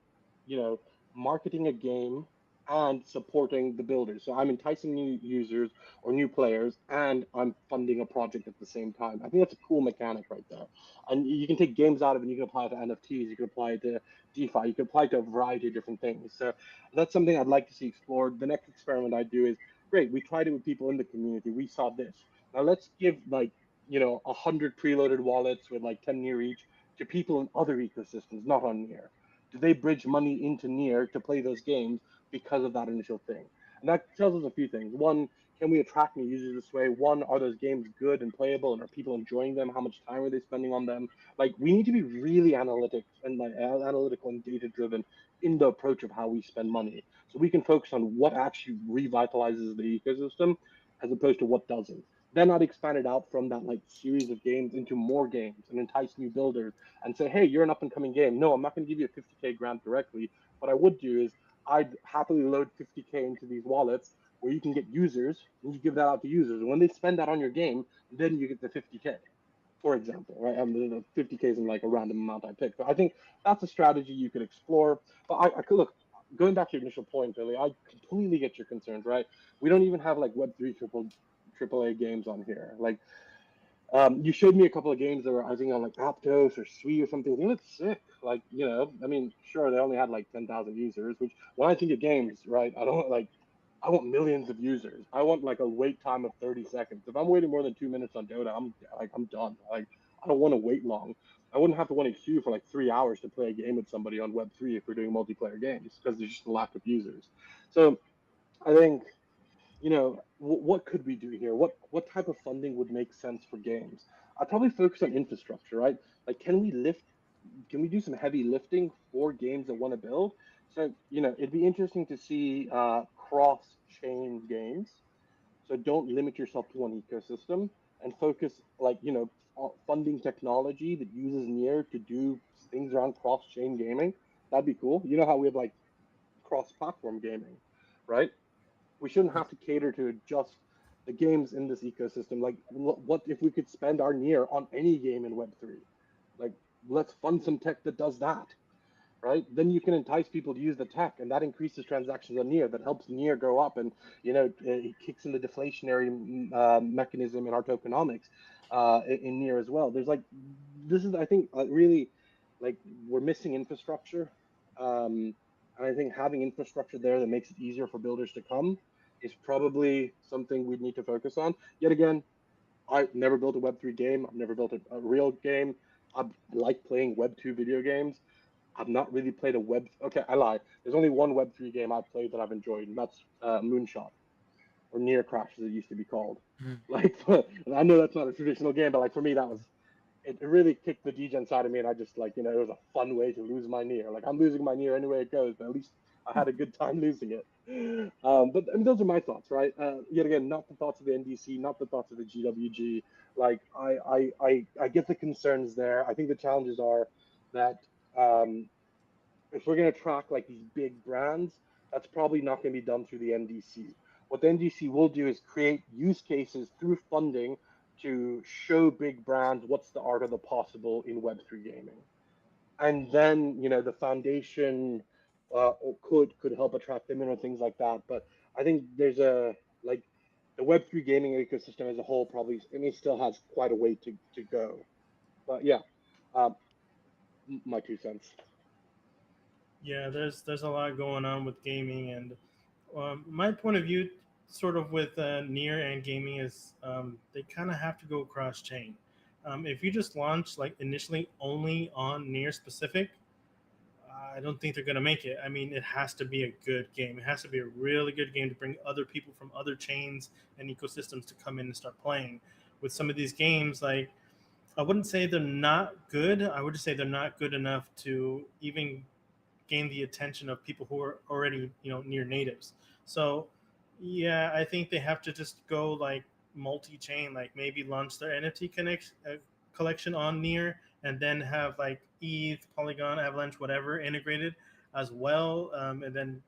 you know, marketing a game and supporting the builders. So I'm enticing new users or new players, and I'm funding a project at the same time. I think that's a cool mechanic right there. And you can take games out of it, and you can apply it to NFTs, you can apply it to DeFi. You can apply it to a variety of different things. So that's something I'd like to see explored. The next experiment I do is great. We tried it with people in the community. We saw this. Now let's give 100 preloaded wallets with like 10 near each to people in other ecosystems, not on near. Do they bridge money into near to play those games because of that initial thing? And that tells us a few things. One, can we attract new users this way? One, are those games good and playable, and are people enjoying them? How much time are they spending on them? Like we need to be really analytical and data driven in the approach of how we spend money, so we can focus on what actually revitalizes the ecosystem as opposed to what doesn't. Then I'd expand it out from that like series of games into more games and entice new builders and say, hey, you're an up and coming game. No, I'm not going to give you a 50K grant directly. What I would do is I'd happily load 50K into these wallets where you can get users and you give that out to users. And when they spend that on your game, then you get the 50K, for example, right? The 50K isn't like a random amount I picked. But I think that's a strategy you could explore. But I could look, going back to your initial point, Billy, I completely get your concerns, right? We don't even have like Web3 AAA games on here. Like, you showed me a couple of games that were, I think, on like Aptos or Sui or something. They look sick. Like, I mean, sure, they only had like 10,000 users, which when I think of games, right, I want millions of users. I want like a wait time of 30 seconds. If I'm waiting more than 2 minutes on Dota, I'm done. Like, I don't want to wait long. I wouldn't have to want to queue for like 3 hours to play a game with somebody on Web3 if we're doing multiplayer games because there's just a lack of users. So I think what could we do here? What type of funding would make sense for games? I'd probably focus on infrastructure, right? Like, can we do some heavy lifting for games that want to build? So, it'd be interesting to see cross-chain games. So don't limit yourself to one ecosystem and focus like, funding technology that uses Near to do things around cross-chain gaming. That'd be cool. You know how we have like cross-platform gaming, right? We shouldn't have to cater to just the games in this ecosystem. Like, what if we could spend our near on any game in Web3? Like, let's fund some tech that does that, right? Then you can entice people to use the tech, and that increases transactions on Near. That helps Near go up, and it kicks in the deflationary mechanism in our tokenomics in Near as well. There's like this is I think really like we're missing infrastructure, and I think having infrastructure there that makes it easier for builders to come is probably something we'd need to focus on. Yet again, I've never built a Web3 game. I've never built a real game. I like playing Web2 video games. I've not really played a Web. Okay, I lie. There's only one Web3 game I've played that I've enjoyed, and that's Moonshot or Near Crash, as it used to be called. Mhm. Like, I know that's not a traditional game, but like for me, that was it really kicked the degen side of me, and I just like it was a fun way to lose my Near. Like I'm losing my Near anyway it goes, but at least I had a good time losing it. But I mean, those are my thoughts, right? Yet again, not the thoughts of the NDC, not the thoughts of the GWG. Like I get the concerns there. I think the challenges are that um, if we're going to track like these big brands, that's probably not going to be done through the NDC. What the NDC will do is create use cases through funding to show big brands what's the art of the possible in Web3 gaming. And then, the foundation could help attract them in or things like that. But I think there's a like the Web3 gaming ecosystem as a whole probably, I mean, still has quite a way to go. But yeah, um, my 2 cents. Yeah, there's a lot going on with gaming, and my point of view, sort of with near and gaming, is they kind of have to go cross chain. If you just launch like initially only on near specific, I don't think they're going to make it. I mean, it has to be a good game. It has to be a really good game to bring other people from other chains and ecosystems to come in and start playing. With some of these games, like I wouldn't say they're not good. I would just say they're not good enough to even gain the attention of people who are already near natives. So yeah, I think they have to just go like multi-chain, like maybe launch their NFT collection on near, and then have like ETH, Polygon, Avalanche, whatever integrated as well, and then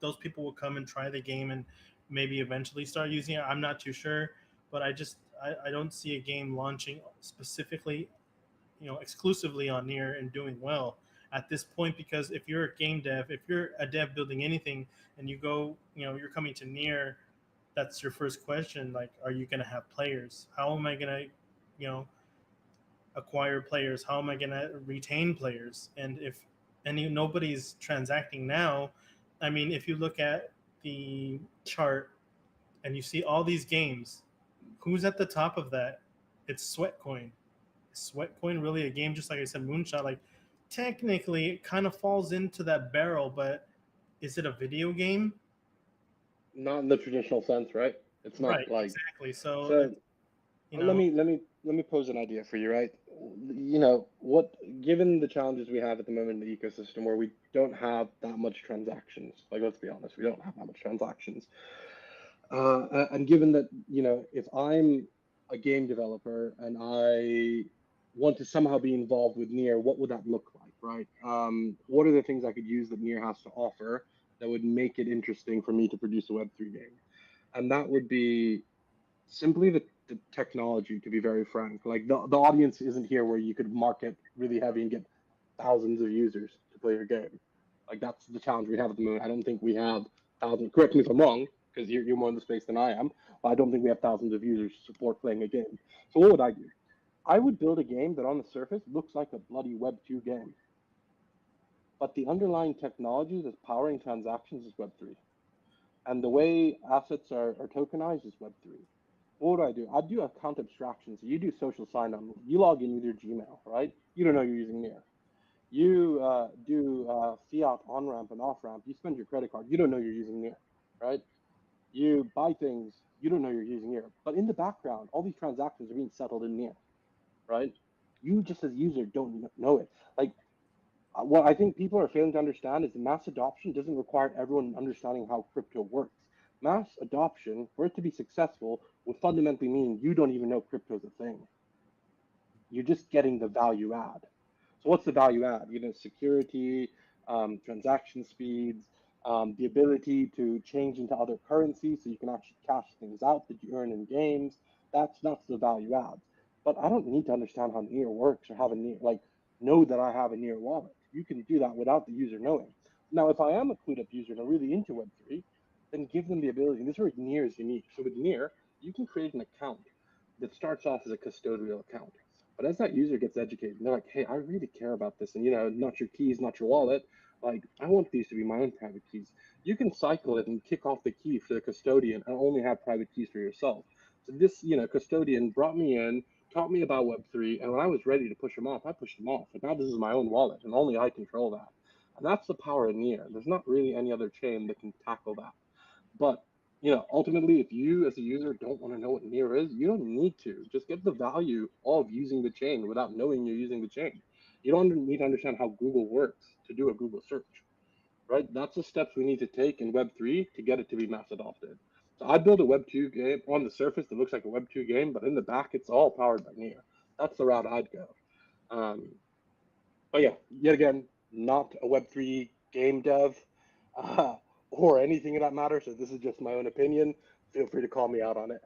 those people will come and try the game and maybe eventually start using it. I'm not too sure, but I don't see a game launching specifically, exclusively on near and doing well at this point, because if you're a game dev, if you're a dev building anything, and you go, you're coming to near, that's your first question, like, are you going to have players? How am I going to, you know acquire players? How am I going to retain players? And if nobody's transacting now, I mean, if you look at the chart and you see all these games, who's at the top of that? It's Sweatcoin. Sweatcoin really a game? Just like I said, Moonshot, like, technically it kind of falls into that barrel, but is it a video game? Not in the traditional sense, right? It's not Right, like exactly. So so. it's, you Let know me let me let me pose an idea for you, right? What, given the challenges we have at the moment in the ecosystem, where we don't have that much transactions. Like, let's be honest, we don't have that much transactions. And given that, if I'm a game developer and I want to somehow be involved with Near, what would that look like, right? What are the things I could use that Near has to offer that would make it interesting for me to produce a Web3 game? And that would be simply the technology, to be very frank. Like the audience isn't here where you could market really heavy and get thousands of users to play your game. Like that's the challenge we have at the moment. I don't think we have thousands. Correct me if I'm wrong, because you're more in the space than I am. But I don't think we have thousands of users to support playing a game. So what would I do? I would build a game that on the surface looks like a bloody Web2 game, but the underlying technology that's powering transactions is Web3. And the way assets are tokenized is Web3. What would I do? I'd do account abstractions. You do social sign-on. You log in with your Gmail, right? You don't know you're using Near. You do fiat on-ramp and off-ramp. You spend your credit card. You don't know you're using Near, right? You buy things. You don't know you're using Near. But in the background, all these transactions are being settled in Near, right? You just as a user don't know it. Like what I think people are failing to understand is the mass adoption doesn't require everyone understanding how crypto works. Mass adoption, for it to be successful, would fundamentally mean you don't even know crypto is a thing. You're just getting the value add. So what's the value add? Security, transaction speeds, the ability to change into other currencies so you can actually cash things out that you earn in games. That's the value add. But I don't need to understand how Near works or how a Near like. know that I have a near wallet. You can do that without the user knowing. Now, if I am a clued up user and I'm really into Web3, then give them the ability. And this is where near is unique. So with near, you can create an account that starts off as a custodial account. But as that user gets educated, and they're like, hey, I really care about this. And, not your keys, not your wallet. Like, I want these to be my own private keys. You can cycle it and kick off the key for the custodian and only have private keys for yourself. So this, custodian brought me in, taught me about Web3, and when I was ready to push him off, I pushed him off. And now this is my own wallet, and only I control that. And that's the power of near. There's not really any other chain that can tackle that. But ultimately, if you as a user don't want to know what near is, you don't need to. Just get the value of using the chain without knowing you're using the chain. You don't need to understand how Google works to do a Google search, right? That's the steps we need to take in Web3 to get it to be mass adopted. So I build a Web2 game on the surface that looks like a Web2 game, but in the back, it's all powered by near. That's the route I'd go. Um, but yeah, yet again, not a Web3 game dev uh, or anything of that matter. So this is just my own opinion. Feel free to call me out on it.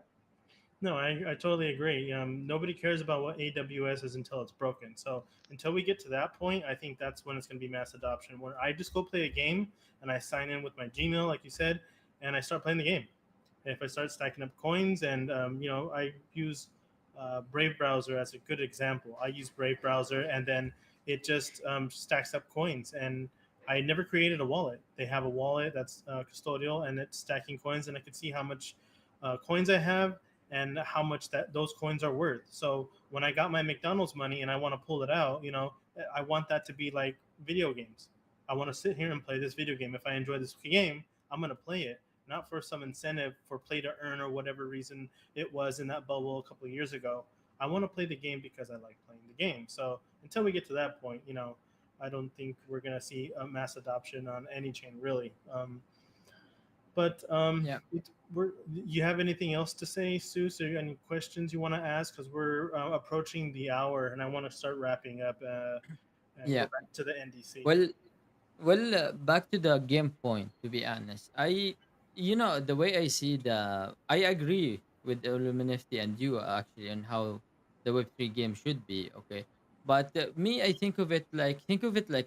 No, I totally agree. Nobody cares about what AWS is until it's broken. So until we get to that point, I think that's when it's going to be mass adoption. When I just go play a game and I sign in with my Gmail, like you said, and I start playing the game. And if I start stacking up coins, and I use Brave browser as a good example. I use Brave browser, and then it just stacks up coins. And I never created a wallet. They have a wallet that's custodial, and it's stacking coins, and I can see how much coins I have and how much that those coins are worth. So when I got my McDonald's money and I want to pull it out, I want that to be like video games. I want to sit here and play this video game. If I enjoy this game, I'm going to play it, not for some incentive for play to earn or whatever reason it was in that bubble a couple of years ago. I want to play the game because I like playing the game. So until we get to that point, I don't think we're going to see a mass adoption on any chain really. But Yeah. you have anything else to say, Seuss? Or any questions you want to ask? Because we're approaching the hour, and I want to start wrapping up and go Yeah. back to the NDC. Well, back to the game point. To be honest, the way I see I agree with Illuminati and you actually on how the Web3 game should be. Okay, but me, I think of it like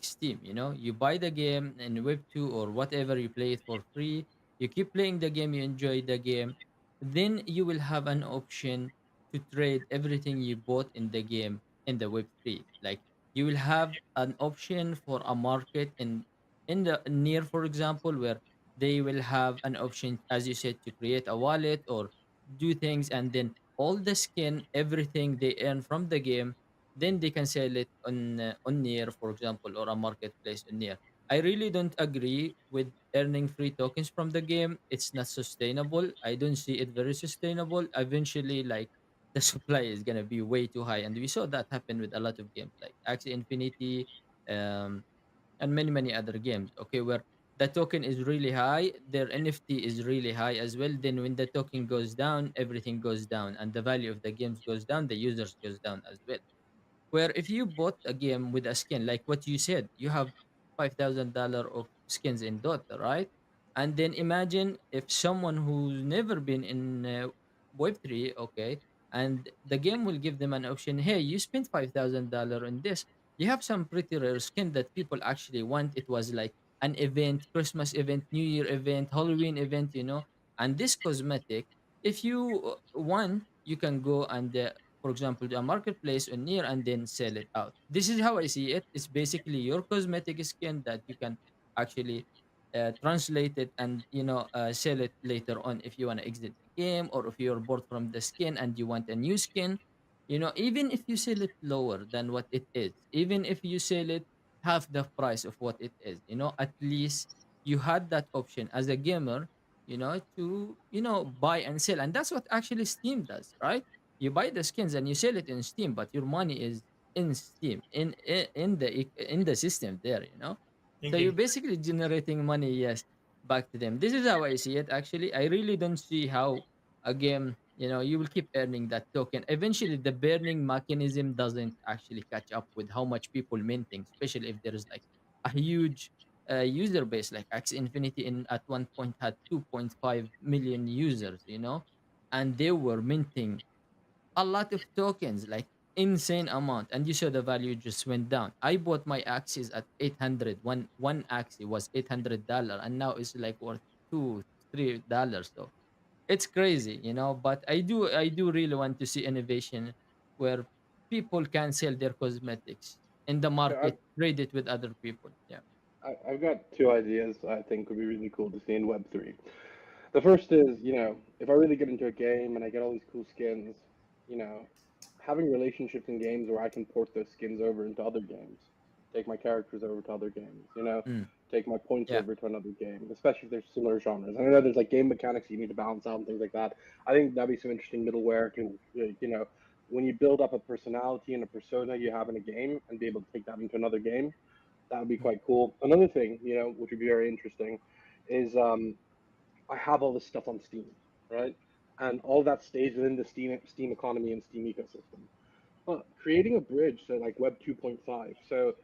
Steam. You buy the game in Web2 or whatever, you play it for free. You keep playing the game, you enjoy the game, then you will have an option to trade everything you bought in the game in the Web3. Like you will have an option for a market in the near, for example, where they will have an option, as you said, to create a wallet or do things, and then all the skin, everything they earn from the game, then they can sell it on near, for example, or a marketplace on near. I really don't agree with earning free tokens from the game. It's not sustainable. I don't see it very sustainable. Eventually, like, the supply is gonna be way too high, and we saw that happen with a lot of games like Axie Infinity, um, and many other games. Okay, where the token is really high, their NFT is really high as well. Then when the token goes down, everything goes down, and the value of the games goes down. The users goes down as well. Where if you bought a game with a skin, like what you said, you have $5,000 of skins in Dota, right? And then imagine if someone who's never been in Web3, okay, and the game will give them an option. Hey, you spent $5,000 on this. You have some pretty rare skin that people actually want. It was like an event, Christmas event, New Year event, Halloween event, and this cosmetic. If you want, you can go and for example, to a marketplace on near and then sell it out. This is how I see it. It's basically your cosmetic skin that you can actually translate it and sell it later on if you want to exit the game, or if you're bored from the skin and you want a new skin. Even if you sell it lower than what it is, even if you sell it half the price of what it is, at least you had that option as a gamer, to buy and sell. And that's what actually Steam does, right? You buy the skins and you sell it in Steam, but your money is in Steam, in the system there, so you're Indeed. basically generating money, yes, back to them. This is how I see it. Actually, I really don't see how a game, you will keep earning that token. Eventually, the burning mechanism doesn't actually catch up with how much people minting, especially if there is like a huge user base. Like Axie Infinity in at one point had 2.5 million users, and they were minting a lot of tokens, like insane amount, and you saw the value just went down. I bought my axes at 800. One axis was $800, and now it's like worth $2 $3. So it's crazy, but I do really want to see innovation where people can sell their cosmetics in the You know, market, trade it with other people. Yeah. I've got two ideas I think would be really cool to see in Web3. The first is, if I really get into a game and I get all these cool skins, you know, having relationships in games where I can port those skins over into other games, take my characters over to other games, Mm, take my points yeah. over to another game, especially if there's similar genres. And I know there's like game mechanics you need to balance out and things like that. I think that'd be some interesting middleware to, when you build up a personality and a persona you have in a game and be able to take that into another game, that would be Mm, quite cool. Another thing, which would be very interesting, is I have all this stuff on Steam, right? And all that stays within the Steam economy and Steam ecosystem. But creating a bridge to like Web 2.5. So,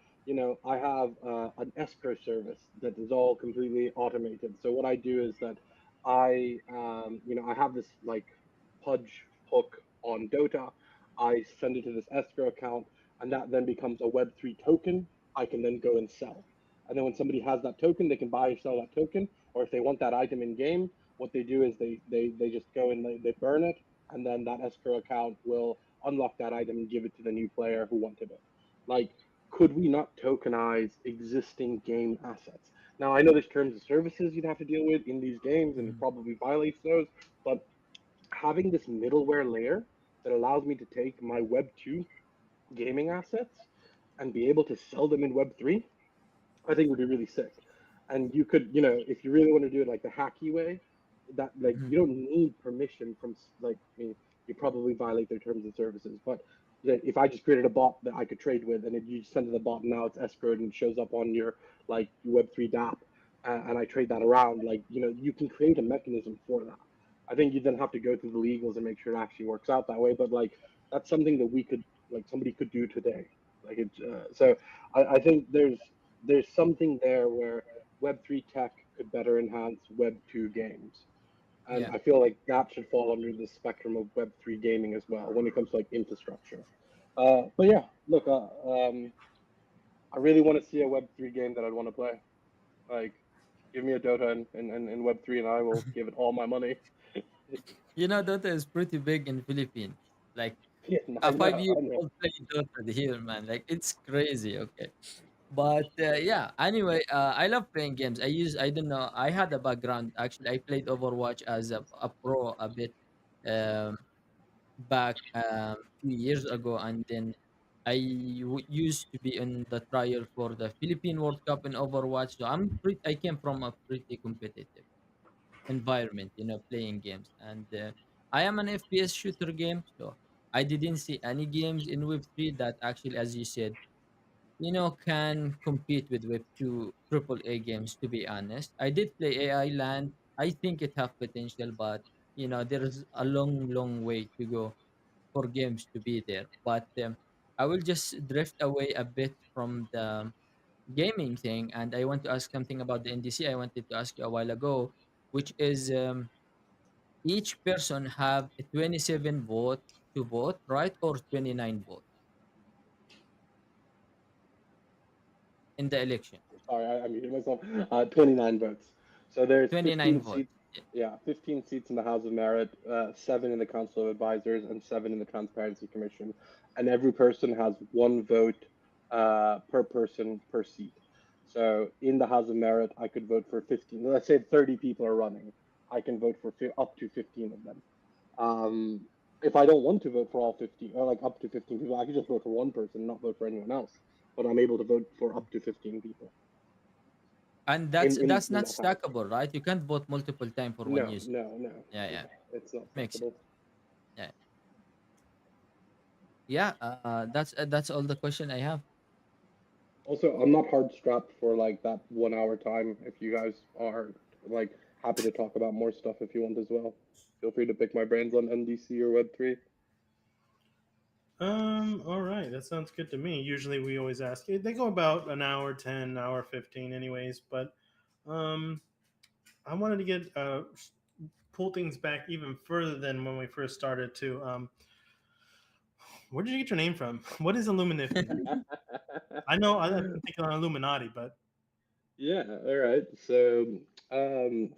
I have an escrow service that is all completely automated. So what I do is that I have this like Pudge hook on Dota. I send it to this escrow account, and that then becomes a Web3 token I can then go and sell. And then when somebody has that token, they can buy or sell that token. Or if they want that item in game, what they do is they just go and they burn it, and then that escrow account will unlock that item and give it to the new player who wanted it. Like, could we not tokenize existing game assets? Now, I know there's terms of services you'd have to deal with in these games, and it mm, probably violates those, but having this middleware layer that allows me to take my Web 2 gaming assets and be able to sell them in Web 3, I think would be really sick. And you could, if you really want to do it like the hacky way, that like mm, you don't need permission from like I mean, you probably violate their terms and services. But if I just created a bot that I could trade with, and if you send to the bot and now it's escrowed and it shows up on your like Web3 DApp, and I trade that around, like you can create a mechanism for that. I think you then have to go through the legals and make sure it actually works out that way. But like that's something that we could like somebody could do today. Like it, so I think there's something there where Web3 tech could better enhance Web2 games. And yeah. I feel like that should fall under the spectrum of Web3 gaming as well when it comes to like infrastructure. But yeah, look, I really want to see a Web3 game that I'd want to play. Like, give me a Dota in Web3 and I will give it all my money. Dota is pretty big in Philippines. Like Yeah, a I five know, year I know. old playing Dota here, man. Like it's crazy. Okay. But yeah, anyway, I love playing games. I don't know, I had a background. Actually, I played Overwatch as a pro a bit, um, back few years ago, and then used to be in the trial for the Philippine World Cup in Overwatch. So I came from a pretty competitive environment, playing games, and I am an FPS shooter game. So I didn't see any games in Web3 that actually, as you said, can compete with Web 2 AAA games, to be honest. I did play AI Land. I think it have potential, but there's a long, long way to go for games to be there. But I will just drift away a bit from the gaming thing, and I want to ask something about the NDC. I wanted to ask you a while ago, which is, each person have a 27 vote to vote, right? Or 29 vote in the election. Sorry, I muted myself. 29 votes. So there's 29 15 vote. seats. Yeah, 15 seats in the House of Merit, seven in the Council of Advisors, and seven in the Transparency Commission. And every person has one vote per person per seat. So in the House of Merit, I could vote for 15. Let's say 30 people are running. I can vote for up to 15 of them. Um, if I don't want to vote for all 15, or like up to 15 people, I could just vote for one person, not vote for anyone else. But I'm able to vote for up to 15 people And in that's in not that house. stackable, right? You can't vote multiple time for one No, user. no, no, Yeah, no. yeah. It's not Makes sense. stackable. Yeah. Yeah, that's all the question I have. Also, I'm not hard strapped for like that 1 hour time. If you guys are like happy to talk about more stuff if you want as well, feel free to pick my brains on NDC or Web3. All right, that sounds good to me. Usually we always ask, they go about an hour 10, hour 15 anyways, but um I wanted to get pull things back even further than when we first started to Where did you get your name from? What is Illuminifty? I know I'm thinking on Illuminati, but Yeah, all right. So,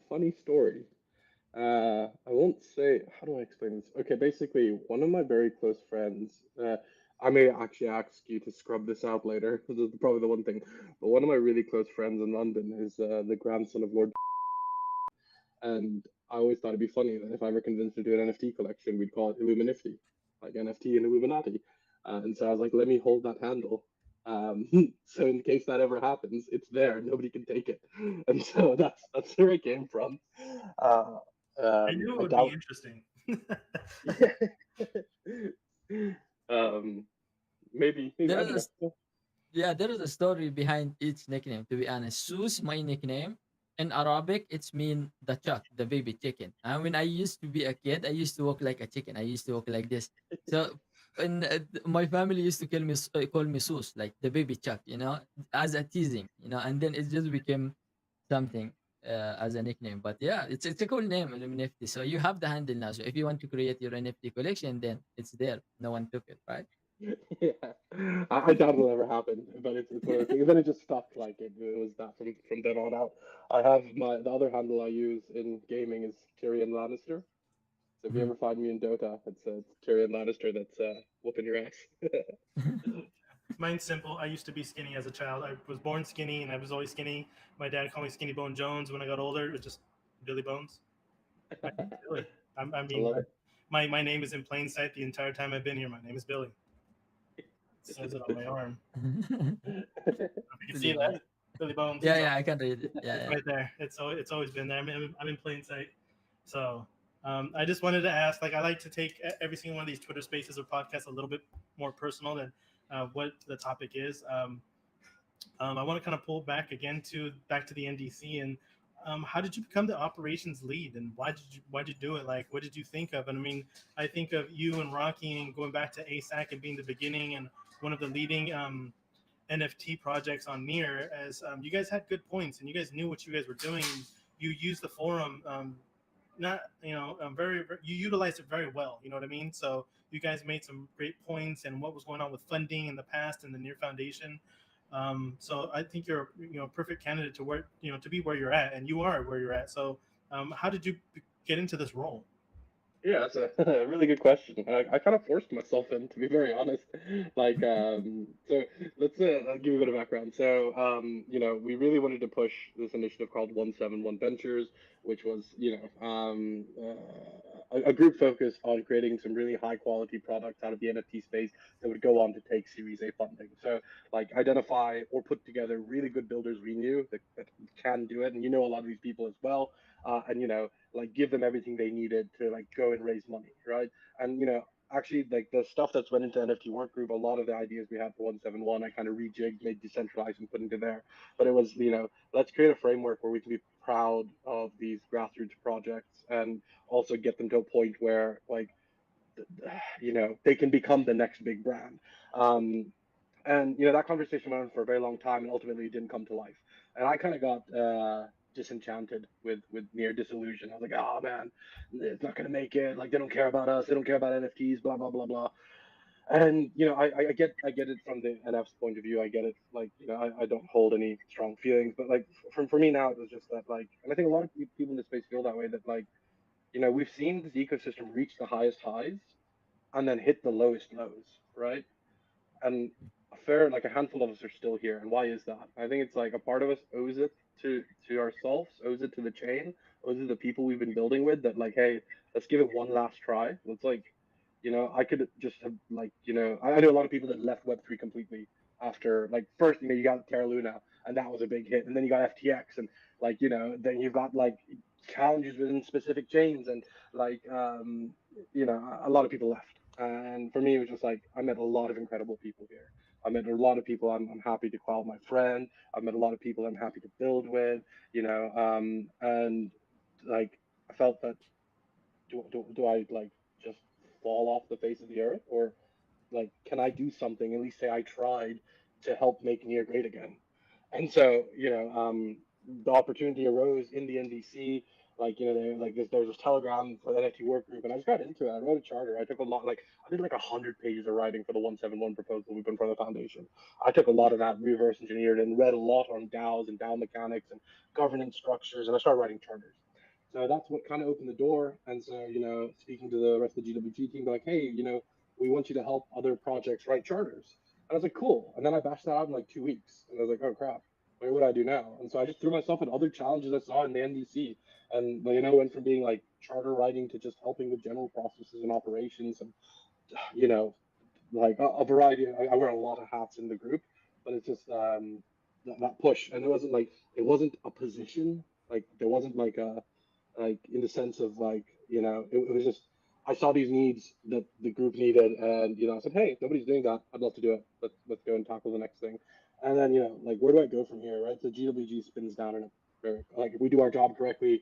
funny story. I won't say, how do I explain this? Okay, basically, one of my very close friends, I may actually ask you to scrub this out later, because it's probably the one thing, but one of my really close friends in London is the grandson of Lord, and I always thought it'd be funny that if I ever convinced him to do an NFT collection, we'd call it Illuminifty, like NFT and Illuminati. And so I was like, let me hold that handle. Um, so in case that ever happens, it's there, nobody can take it. And so that's where it came from. Uh, I knew it I would be doubt. interesting. Yeah. um, maybe There I is don't know. Yeah, there is a story behind each nickname. To be honest, Sus, my nickname in Arabic, it's mean the chuck, the baby chicken. And when I used to be a kid, I used to walk like a chicken. I used to walk like this. So, and my family used to call me Sus, like the baby chuck, as a teasing, and then it just became something as a nickname. But yeah, it's a cool name, Illuminati. So you have the handle now. So if you want to create your NFT collection, then it's there. No one took it, right? Yeah, I doubt it'll ever happen, but it's one of those things. And then it just stuck like it was that from then on out. I have the other handle I use in gaming is Tyrion Lannister. So if you ever find me in Dota, it's Tyrion Lannister that's whooping your ass. Mine's simple. I used to be skinny as a child. I was born skinny, and I was always skinny. My dad called me Skinny Bone Jones. When I got older, it was just Billy Bones. My name's Billy. I I mean, love my name is in plain sight the entire time I've been here. My name is Billy. It says it on my arm. it. If you can see Billy that, Bones. Billy Bones. Yeah, So yeah, I can read it. it's Yeah, right there. It's always been there. I'm in plain sight. So I just wanted to ask. Like, I like to take every single one of these Twitter Spaces or podcasts a little bit more personal than what the topic is. I want to kind of pull back again to back to the NDC and how did you become the operations lead and why did you do it? Like, what did you think of? And I mean, I think of you and Rocky and going back to ASAC and being the beginning and one of the leading NFT projects on Near as you guys had good points and you guys knew what you guys were doing. You used the forum. Not you utilized it very well, you know what I mean. So you guys made some great points and what was going on with funding in the past and the Near Foundation. So I think you're a perfect candidate to where to be where you're at, and you are where you're at. So how did you get into this role? Yeah, that's a, a really good question. I kind of forced myself in, to be very honest. Like, so let's I'll give you a bit of background. So, we really wanted to push this initiative called 171 Ventures, which was, a group focused on creating some really high quality products out of the NFT space that would go on to take Series A funding. So, like, identify or put together really good builders we knew that can do it, and a lot of these people as well, and like give them everything they needed to like go and raise money, right? And actually like the stuff that's went into NFT work group, a lot of the ideas we had for 171, I kind of rejigged, made decentralized and put into there. But it was, let's create a framework where we can be proud of these grassroots projects and also get them to a point where like they can become the next big brand. And that conversation went on for a very long time, and ultimately it didn't come to life. And I kind of got disenchanted with near disillusion. I was like, oh man, it's not gonna make it. Like they don't care about us. They don't care about NFTs. Blah blah blah blah. And I get it from the NF's point of view. I get it. Like I don't hold any strong feelings, but like for me now, it was just that like, and I think a lot of people in the space feel that way. That like we've seen this ecosystem reach the highest highs and then hit the lowest lows, right? And like a handful of us are still here. And why is that? I think it's like a part of us owes it to ourselves, owes it to the chain, owes it to the people we've been building with. That like, hey, let's give it one last try. Let's like, I could just have like, I know a lot of people that left Web3 completely after like first, you got Terra Luna and that was a big hit, and then you got FTX and like, then you've got like challenges within specific chains and like a lot of people left. And for me, it was just like I met a lot of incredible people here. I met a lot of people I'm happy to call my friend. I met a lot of people I'm happy to build with, and like I felt that do I like just fall off the face of the earth, or like can I do something, at least say I tried to help make Near great again? And so the opportunity arose in the NDC. Like, like there's this Telegram for the NFT work group, and I just got into it. I wrote a charter. I took a lot, like I did like 100 pages of writing for the 171 proposal we put in front of the foundation. I took a lot of that, reverse engineered, and read a lot on DAOs and DAO mechanics and governance structures, and I started writing charters. So that's what kind of opened the door. And so, speaking to the rest of the GWG team, they're like, hey, we want you to help other projects write charters. And I was like, cool. And then I bashed that out in like 2 weeks. And I was like, oh crap, what would I do now? And so I just threw myself at other challenges I saw in the NDC. And went from being like charter writing to just helping with general processes and operations, and you know, like a variety. I wear a lot of hats in the group, but it's just that push. And it wasn't a position. Like there wasn't like a like in the sense of like it was just I saw these needs that the group needed, and I said, hey, nobody's doing that. I'd love to do it. Let's go and tackle the next thing. And then like where do I go from here, right? So GWG spins down in a like if we do our job correctly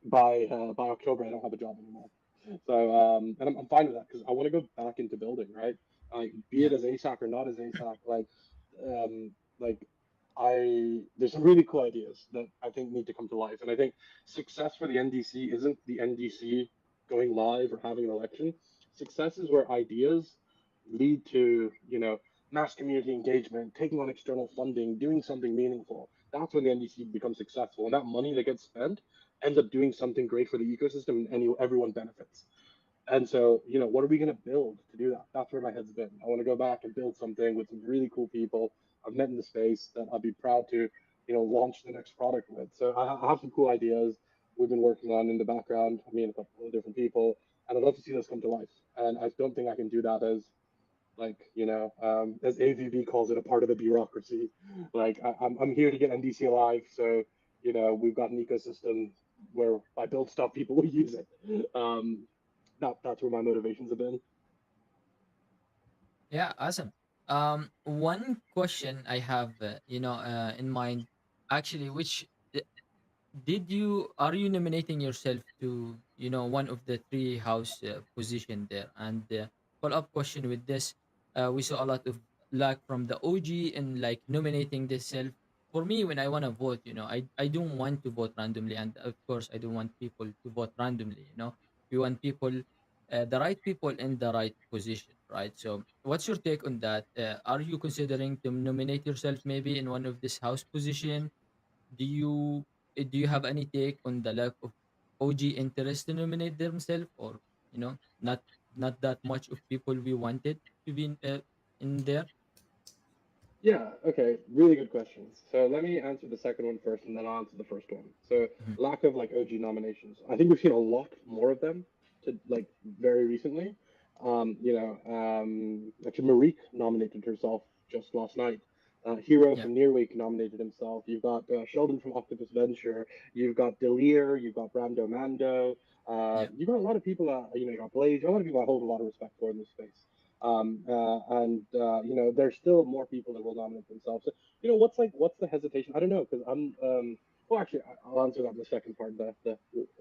by October, I don't have a job anymore. So and I'm fine with that because I want to go back into building, right? Like be Yeah. it as ASAC or not as ASAC, like I there's some really cool ideas that I think need to come to life, and I think success for the NDC isn't the NDC going live or having an election. Success is where ideas lead to, mass community engagement, taking on external funding, doing something meaningful. That's when the NDC becomes successful, and that money that gets spent ends up doing something great for the ecosystem, and everyone benefits. And so, what are we going to build to do that? That's where my head's been. I want to go back and build something with some really cool people I've met in the space that I'd be proud to, launch the next product with. So I have some cool ideas we've been working on in the background. I mean, a couple of different people, and I'd love to see those come to life. And I don't think I can do that as like as AVB calls it, a part of the bureaucracy. Like I'm here to get NDC alive, so we've got an ecosystem where I build stuff, people will use it. That's where my motivations have been. Yeah, awesome. One question I have, in mind, actually, which did you are you nominating yourself to one of the three house position there? And follow up question with this, we saw a lot of lack from the OG in like nominating this self. For me, when I want to vote, I don't want to vote randomly, and of course I don't want people to vote randomly. We want people, the right people in the right position, right? So what's your take on that? Are you considering to nominate yourself maybe in one of this house position? Do you have any take on the lack of OG interest to nominate themselves, or not that much of people we wanted to be in there? Yeah, okay, really good questions. So let me answer the second one first, and then I'll answer the first one. So Mhm. lack of like OG nominations. I think we've seen a lot more of them to like very recently. Actually Marique nominated herself just last night. Hero Yeah, from Nearweek nominated himself. You've got Sheldon from Octopus Venture. You've got Delir. You've got Brando Mando. yeah, You've got a lot of people. You got Blaze. A lot of people I hold a lot of respect for in this space. And there's still more people that will nominate themselves. So, what's the hesitation? I don't know because well, actually, I'll answer that in the second part. The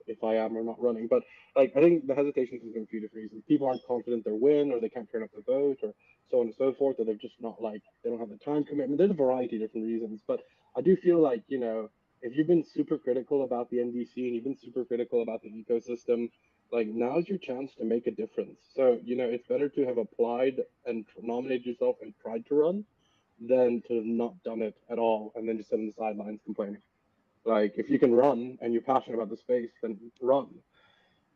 if I am or not running, but like I think the hesitation comes from a few different reasons. People aren't confident they'll win, or they can't turn up to vote, or so on and so forth, or they're just not like they don't have the time commitment. There's a variety of different reasons, but I do feel like if you've been super critical about the NDC and you've been super critical about the ecosystem, like now's your chance to make a difference. So it's better to have applied and nominated yourself and tried to run than to have not done it at all and then just sit on the sidelines complaining. Like if you can run and you're passionate about the space, then run.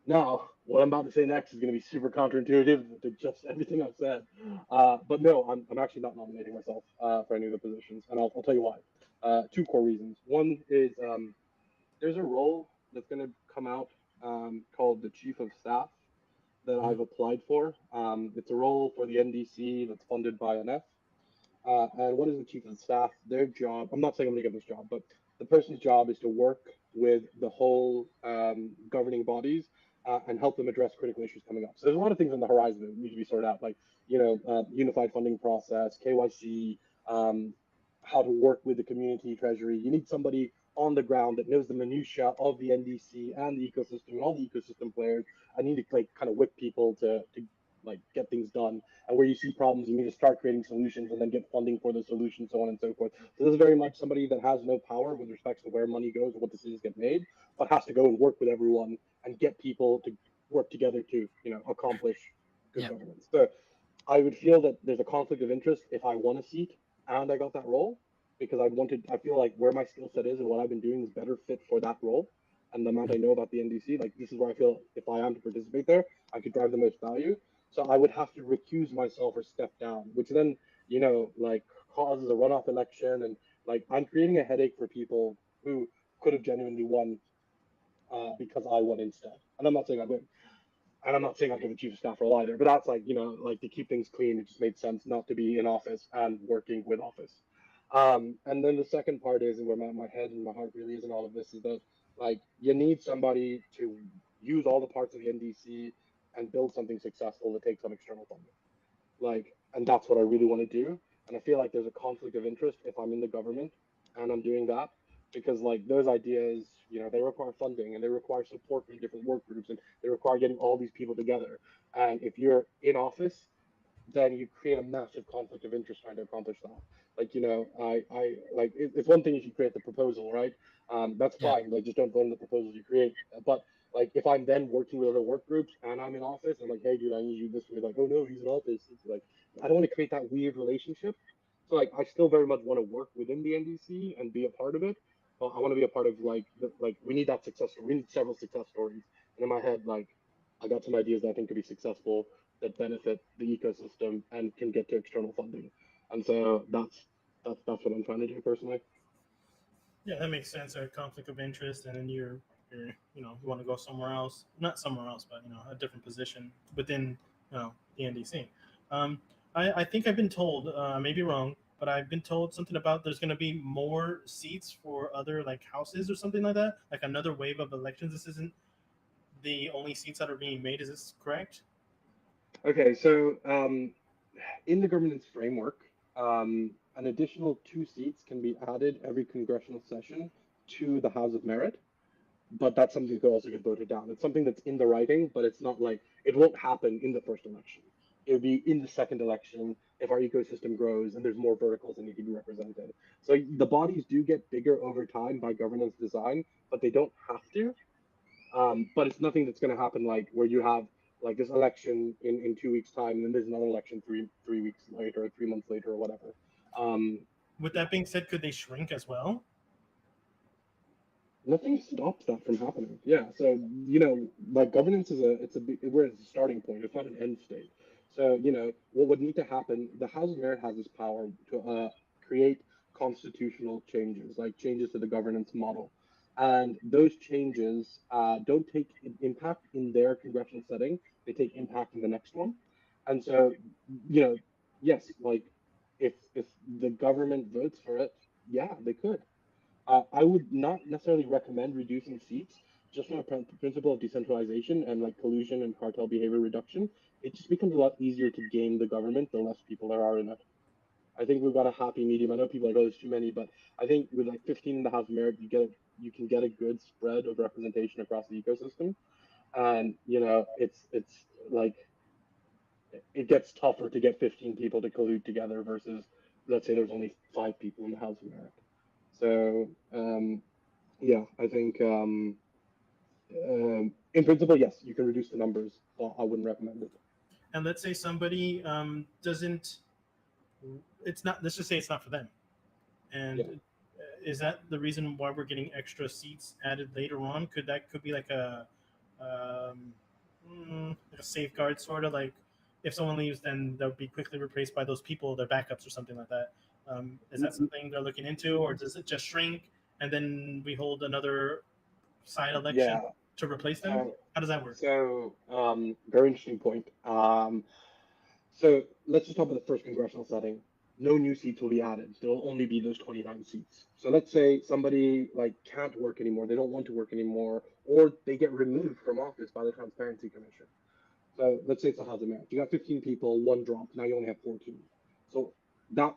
Now, what I'm about to say next is going to be super counterintuitive to just everything I've said. But no, I'm actually not nominating myself for any of the positions, and I'll tell you why. Two core reasons. One is there's a role that's going to come out called the Chief of Staff that mhm, I've applied for. It's a role for the NDC that's funded by NF. And what is the chief of staff? Their job, I'm not saying I'm going to get this job, but the person's job is to work with the whole governing bodies and help them address critical issues coming up. So there's a lot of things on the horizon that need to be sorted out, like, unified funding process, KYC, how to work with the community treasury. You need somebody on the ground that knows the minutia of the NDC and the ecosystem and all the ecosystem players. I need to like kind of whip people to like get things done, and where you see problems, you need to start creating solutions and then get funding for the solution, so on and so forth. So this is very much somebody that has no power with respect to where money goes or what decisions get made, but has to go and work with everyone and get people to work together to, accomplish good Yeah. governance. So I would feel that there's a conflict of interest if I won a seat and I got that role, because I feel like where my skill set is and what I've been doing is better fit for that role. And the amount I know about the NDC, like this is where I feel if I am to participate there, I could drive the most value. So I would have to recuse myself or step down, which then, like causes a runoff election. And like I'm creating a headache for people who could have genuinely won because I won instead. And I'm not saying I win. And I'm not saying I'd give the chief of staff role either, but that's like, like to keep things clean, it just made sense not to be in office and working with office. And then the second part is, and where my head and my heart really is in all of this, is that like you need somebody to use all the parts of the NDC and build something successful that takes some external funding. Like, and that's what I really want to do. And I feel like there's a conflict of interest if I'm in the government and I'm doing that, because like those ideas, they require funding and they require support from different work groups and they require getting all these people together. And if you're in office, then you create a massive conflict of interest trying to accomplish that. Like, I like it's one thing if you create the proposal, right? That's Yeah. fine. Like, just don't vote on the proposals you create. But like, if I'm then working with other work groups and I'm in office, I'm like, hey, dude, I need you this way. Like, oh no, he's in office. It's like, I don't want to create that weird relationship. So like, I still very much want to work within the NDC and be a part of it. But I want to be a part of like, like we need that success story. We need several success stories. And in my head, like, I got some ideas that I think could be successful that benefit the ecosystem and can get to external funding. And so that's what I'm trying to do personally. Yeah, that makes sense. A conflict of interest, and then you're you want to go somewhere else, not somewhere else, but a different position within the NDC. Um, I think I've been told, I may be wrong, but I've been told something about there's going to be more seats for other like houses or something like that, like another wave of elections. This isn't the only seats that are being made. Is this correct? Okay, so in the governance framework, an additional 2 seats can be added every congressional session to the House of Merit, but that's something that could also get voted down. It's something that's in the writing, but it's not like it won't happen in the first election. It would be in the second election if our ecosystem grows and there's more verticals that need to be represented. So the bodies do get bigger over time by governance design, but they don't have to. But it's nothing that's going to happen like where you have like this election in 2 weeks time, and then there's another election three weeks later, or 3 months later, or whatever. Um, With yeah, that being said, could they shrink as well? nothing stops that from happening. Yeah, so like governance is where it's a starting point. It's not an end state. So what would need to happen? The House of Merit has this power to create constitutional changes, like changes to the governance model, and those changes don't take impact in their congressional setting. They take impact in the next one, and so you know, yes, like if the government votes for it, yeah, they could. I would not necessarily recommend reducing seats just from a principle of decentralization and like collusion and cartel behavior reduction. It just becomes a lot easier to game the government the less people there are in it. I think we've got a happy medium. I know people are like, oh, there's too many, but I think with like 15 in the House of Merit, you can get a good spread of representation across the ecosystem. And it's like it gets tougher to get 15 people to collude together versus let's say there's only 5 people in the House of Merit. So yeah, I think in principle, yes, you can reduce the numbers, but I wouldn't recommend it. And let's say somebody doesn't. It's not. Let's just say it's not for them. Yeah. And is that the reason why we're getting extra seats added later on? Could be like um, like a safeguard sort of like if someone leaves, then they'll be quickly replaced by those people, their backups or something like that. Is that something they're looking into, or does it just shrink and then we hold another side election Yeah. to replace them? So, How does that work? very interesting point. So let's just talk about the first congressional setting. No new seats will be added. There will only be those 29 seats. So let's say somebody like can't work anymore, they don't want to work anymore, or they get removed from office by the Transparency Commission. So let's say it's a House of Merit. You got 15 people, one drop. Now you only have 14. So that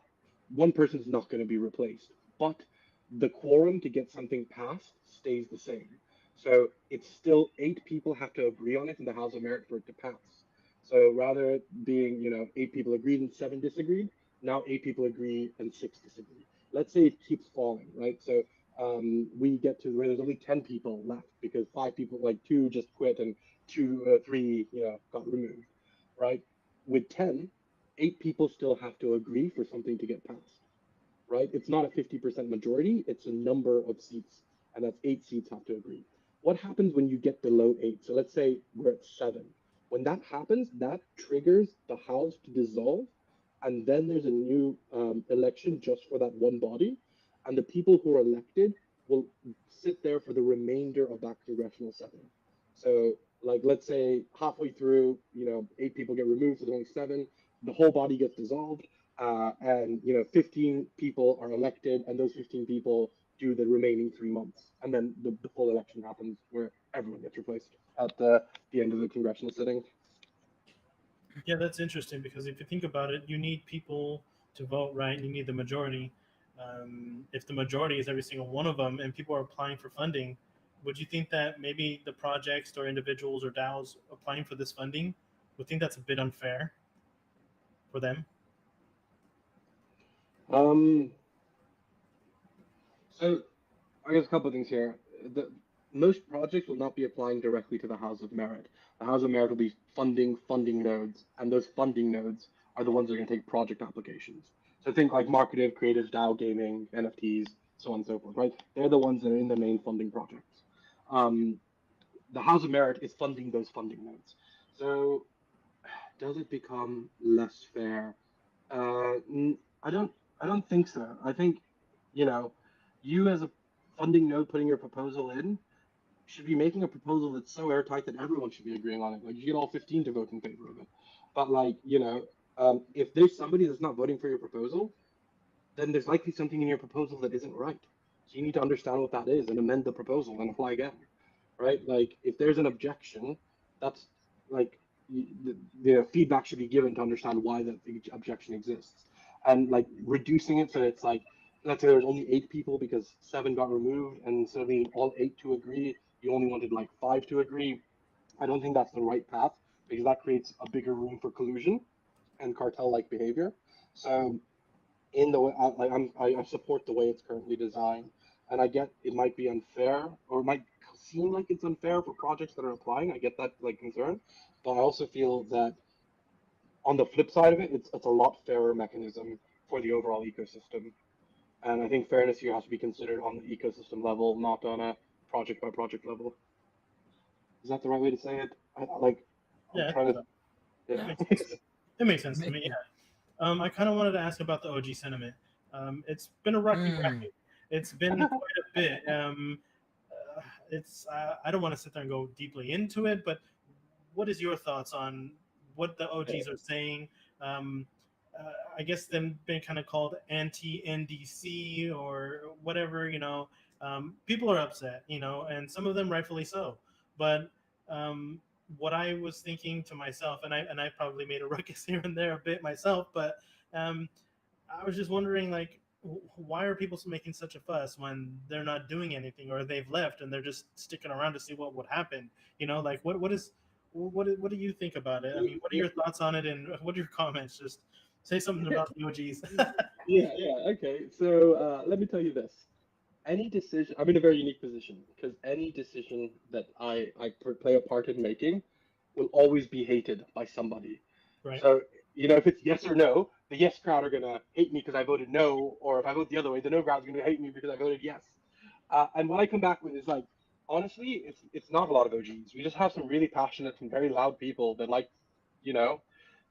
one person is not going to be replaced, but the quorum to get something passed stays the same. So it's still 8 people have to agree on it in the House of Merit for it to pass. So rather it being, 8 people agreed and 7 disagreed, now 8 people agree and 6 disagree. Let's say it keeps falling, right? So we get to where there's only 10 people left because 5 people, like two, just quit and three, got removed, right? With 10, 8 people still have to agree for something to get passed, right? It's not a 50% majority, it's a number of seats, and that's 8 seats have to agree. What happens when you get below 8? So let's say we're at 7. When that happens, that triggers the House to dissolve, and then there's a new election just for that one body, and the people who are elected will sit there for the remainder of that congressional session. So, like, let's say halfway through, 8 people get removed, so there's only 7. The whole body gets dissolved, and 15 people are elected, and those 15 people do the remaining 3 months, and then the full election happens where everyone gets replaced at the end of the congressional sitting. Yeah, that's interesting because if you think about it, you need people to vote, right? You need the majority. If the majority is every single one of them and people are applying for funding, would you think that maybe the projects or individuals or DAOs applying for this funding would think that's a bit unfair for them? Um, so I guess a couple of things here. Most projects will not be applying directly to the House of Merit. The House of Merit will be funding nodes, and those funding nodes are the ones that are going to take project applications. So think like Marketive, Creative, DAO, Gaming, NFTs, so on and so forth, right? They're the ones that are in the main funding projects. Um, the House of Merit is funding those funding nodes. So does it become less fair? I don't. I don't think so. I think, you know, you as a funding node putting your proposal in should be making a proposal that's so airtight that everyone should be agreeing on it. Like you get all 15 to vote in favor of it. But like, if there's somebody that's not voting for your proposal, then there's likely something in your proposal that isn't right. So you need to understand what that is and amend the proposal and apply again, right? Like if there's an objection, that's like feedback should be given to understand why that objection exists, and like reducing it so it's like, let's say there's only 8 people because 7 got removed, and instead of needing all 8 to agree, you only wanted like 5 to agree. I don't think that's the right path because that creates a bigger room for collusion and cartel-like behavior. So in the way I support the way it's currently designed, and I get it might be unfair or it might seem like it's unfair for projects that are applying. I get that like concern, but I also feel that on the flip side of it, it's a lot fairer mechanism for the overall ecosystem. And I think fairness here has to be considered on the ecosystem level, not on a project by project level. Is that the right way to say it? I'm Yeah, I trying think to, so. That yeah. makes sense. It makes sense to me. Maybe. Yeah. I kind of wanted to ask about the OG sentiment. It's been a rocky Mm. ride. It's been quite a bit. It's I don't want to sit there and go deeply into it, but what is your thoughts on what the OGs are saying? Um, I guess them being kind of called anti NDC or whatever. People are upset. And some of them rightfully so. But um, what I was thinking to myself, and I probably made a ruckus here and there a bit myself, but um, I was just wondering, like, why are people making such a fuss when they're not doing anything or they've left and they're just sticking around to see what would happen? Like what do you think about it? I mean, what are your thoughts on it, and what are your comments? Just say something about the OGs. Yeah, yeah, okay. So let me tell you this. Any decision, I'm in a very unique position because any decision that I play a part in making will always be hated by somebody. Right. So, if it's yes or no, the yes crowd are going to hate me because I voted no, or if I vote the other way, the no crowd is going to hate me because I voted yes. And what I come back with is like, honestly, it's not a lot of OGs. We just have some really passionate and very loud people that like, you know,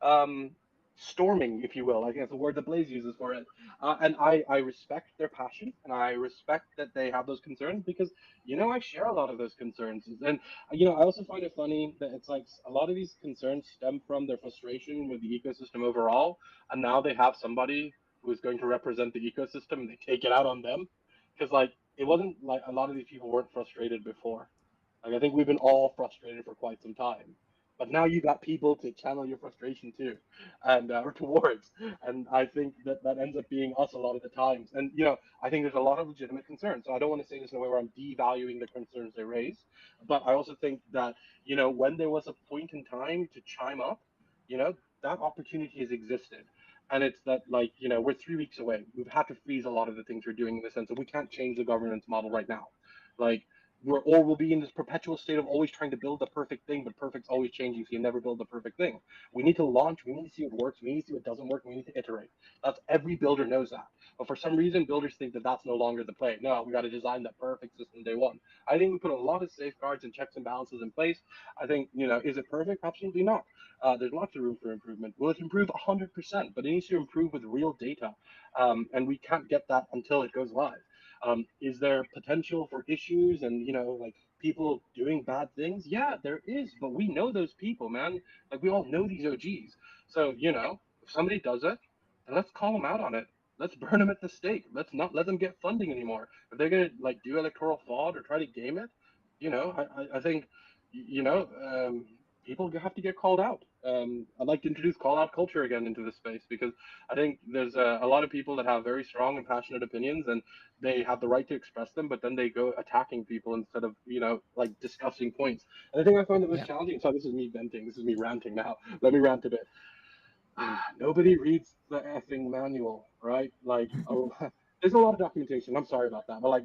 um, storming, if you will. I think that's the word that Blaze uses for it. And I respect their passion and I respect that they have those concerns because, I share a lot of those concerns. And, I also find it funny that it's like a lot of these concerns stem from their frustration with the ecosystem overall. And now they have somebody who is going to represent the ecosystem and they take it out on them. Because, like, it wasn't like a lot of these people weren't frustrated before. Like, I think we've been all frustrated for quite some time. But now you got people to channel your frustration to, and or towards, and I think that that ends up being us a lot of the times. And I think there's a lot of legitimate concerns. So I don't want to say this in a way where I'm devaluing the concerns they raise, but I also think that when there was a point in time to chime up, You know, that opportunity has existed. And it's that, like, we're 3 weeks away. We've had to freeze a lot of the things we're doing in the sense that we can't change the governance model right now. Like, we'll be in this perpetual state of always trying to build the perfect thing, but perfect's always changing, so you never build the perfect thing. We need to launch, we need to see what works, we need to see what doesn't work, we need to iterate. That's every builder knows that. But for some reason, builders think that that's no longer the play. No, we got to design that perfect system day one. I think we put a lot of safeguards and checks and balances in place. I think, is it perfect? Absolutely not. There's lots of room for improvement. Will it improve 100%? But it needs to improve with real data. And we can't get that until it goes live. Is there potential for issues and, like people doing bad things? Yeah, there is. But we know those people, man. Like, we all know these OGs. So, if somebody does it, then let's call them out on it. Let's burn them at the stake. Let's not let them get funding anymore. If they're gonna like do electoral fraud or try to game it, I think, you know, um, people have to get called out. I'd like to introduce call out culture again into this space because I think there's a lot of people that have very strong and passionate opinions and they have the right to express them, but then they go attacking people instead of, like discussing points. And the thing I find the most Yeah. challenging, so this is me venting, this is me ranting now. Let me rant a bit. Nobody reads the effing manual, right? Like, oh, there's a lot of documentation. I'm sorry about that, but like,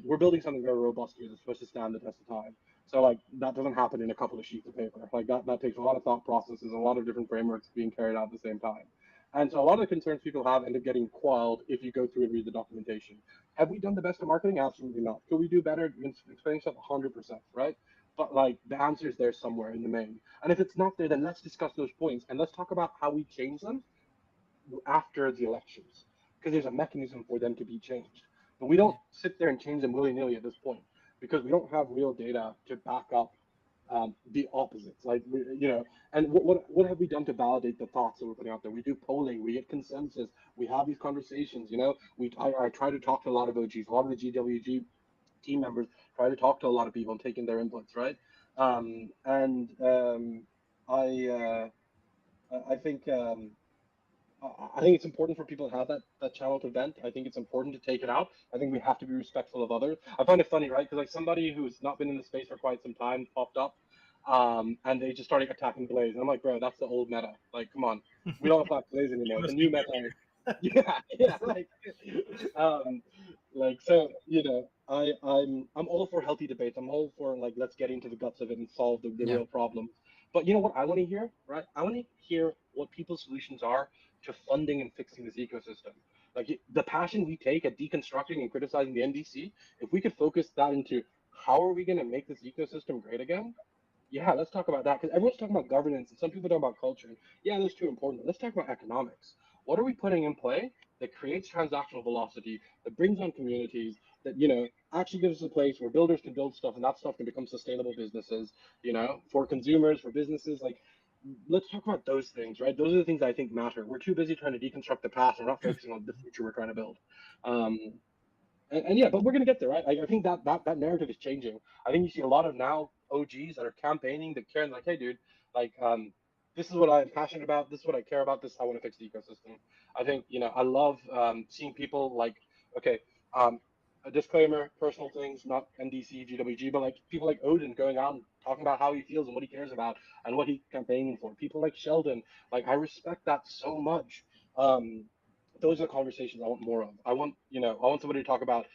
we're building something very robust here that's supposed to stand the test of time. So like, that doesn't happen in a couple of sheets of paper. Like that takes a lot of thought processes, a lot of different frameworks being carried out at the same time. And so a lot of the concerns people have end up getting quelled if you go through and read the documentation. Have we done the best of marketing? Absolutely not. Could we do better? Explaining stuff 100%, right? But like the answer is there somewhere in the main. And if it's not there, then let's discuss those points and let's talk about how we change them after the elections, because there's a mechanism for them to be changed. But we don't Yeah. sit there and change them willy nilly at this point because we don't have real data to back up the opposites. Like, and what have we done to validate the thoughts that we're putting out there? We do polling, we get consensus, we have these conversations. I try to talk to a lot of OGs, a lot of the GWG team members, try to talk to a lot of people and take in their inputs, right? And I I think I think it's important for people to have that channel to vent. I think it's important to take it out. I think we have to be respectful of others. I find it funny, right? Because like somebody who's not been in the space for quite some time popped up, and they just started attacking Blaze, and I'm like, bro, that's the old meta. Like, come on, we don't apply Blaze You anymore. The must new be meta is, joking. yeah, yeah, um, so I'm all for healthy debates. I'm all for like let's get into the guts of it and solve the Yeah. real problems. But you know what I want to hear, right? I want to hear what people's solutions are to funding and fixing this ecosystem. Like the passion we take at deconstructing and criticizing the NDC, if we could focus that into how are we going to make this ecosystem great again? Yeah, let's talk about that because everyone's talking about governance and some people talk about culture. And yeah, those two are important. Let's talk about economics. What are we putting in play that creates transactional velocity, that brings on communities, that actually gives us a place where builders can build stuff and that stuff can become sustainable businesses, for consumers, for businesses. Like, let's talk about those things, right? Those are the things I think matter. We're too busy trying to deconstruct the past and we're not focusing on the future we're trying to build. Um, and yeah, but we're gonna get there, right? I think that narrative is changing. I think you see a lot of now OGs that are campaigning, that care, and like, hey, dude, like, this is what I'm passionate about. This is what I care about. This is how I want to fix the ecosystem. I think I love seeing people like, okay, um, a disclaimer, personal things, not NDC, GWG, but like people like Odin going out and talking about how he feels and what he cares about and what he's campaigning for. People like Sheldon, like I respect that so much. Um, those are the conversations I want more of. I want somebody to talk about,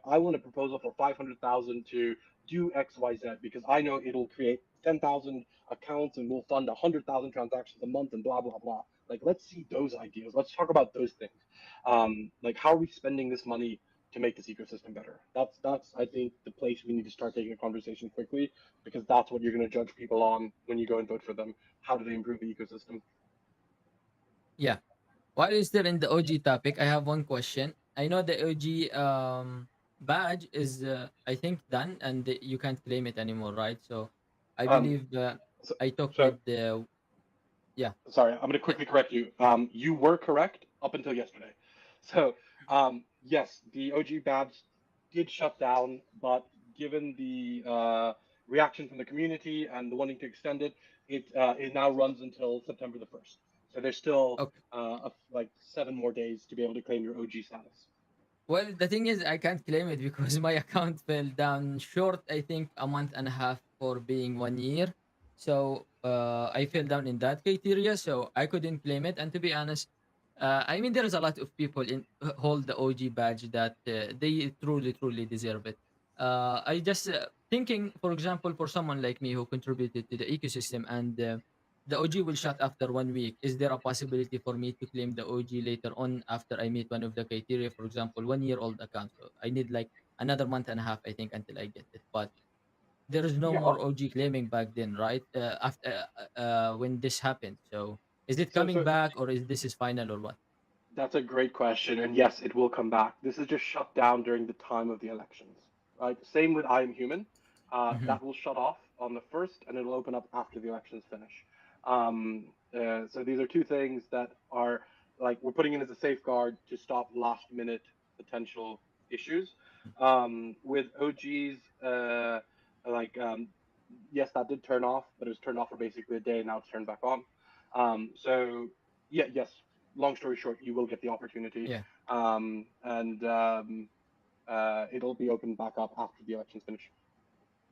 I want a proposal for 500,000 to do X, Y, Z because I know it'll create 10,000 accounts and we'll fund 100,000 transactions a month and blah blah blah. Like, let's see those ideas. Let's talk about those things. Like, how are we spending this money to make this ecosystem better? That's I think the place we need to start taking a conversation quickly because that's what you're going to judge people on when you go and vote for them. How do they improve the ecosystem? Yeah. While you're still in the OG topic, I have one question. I know the OG badge is, I think, done and you can't claim it anymore, right? So I Um, believe so, I talked so with the, yeah, sorry, I'm going to yeah, quickly correct you. You were correct up until yesterday. So, yes, the OG badge did shut down, but given the reaction from the community and the wanting to extend it, it now runs until September the 1st. So there's still okay. like 7 more days to be able to claim your OG status. Well, the thing is, I can't claim it because my account fell down short, I think, a month and a half for being 1 year. So I fell down in that criteria, so I couldn't claim it. And to be honest, I mean, there is a lot of people in hold the OG badge that they truly deserve it. I just thinking, for example, for someone like me who contributed to the ecosystem and the OG will shut after 1 week. Is there a possibility for me to claim the OG later on after I meet one of the criteria? For example, 1 year old account. So I need like another month and a half, I think, until I get it. But there is no Yeah. more OG claiming back then, right? After when this happened. So is it coming So back or is this is final or what? that's a great question, and yes, it will come back. This is just shut down during the time of the elections, right? Same with I Am Human. Hmm. That will shut off on the first, and it'll open up after the elections finish. So these are two things that are like we're putting in as a safeguard to stop last minute potential issues. With OGs, like yes, that did turn off, but it was turned off for basically a day, and now it's turned back on. So yeah, yes, long story short, you will get the opportunity, Yeah. and it'll be opened back up after the elections finish.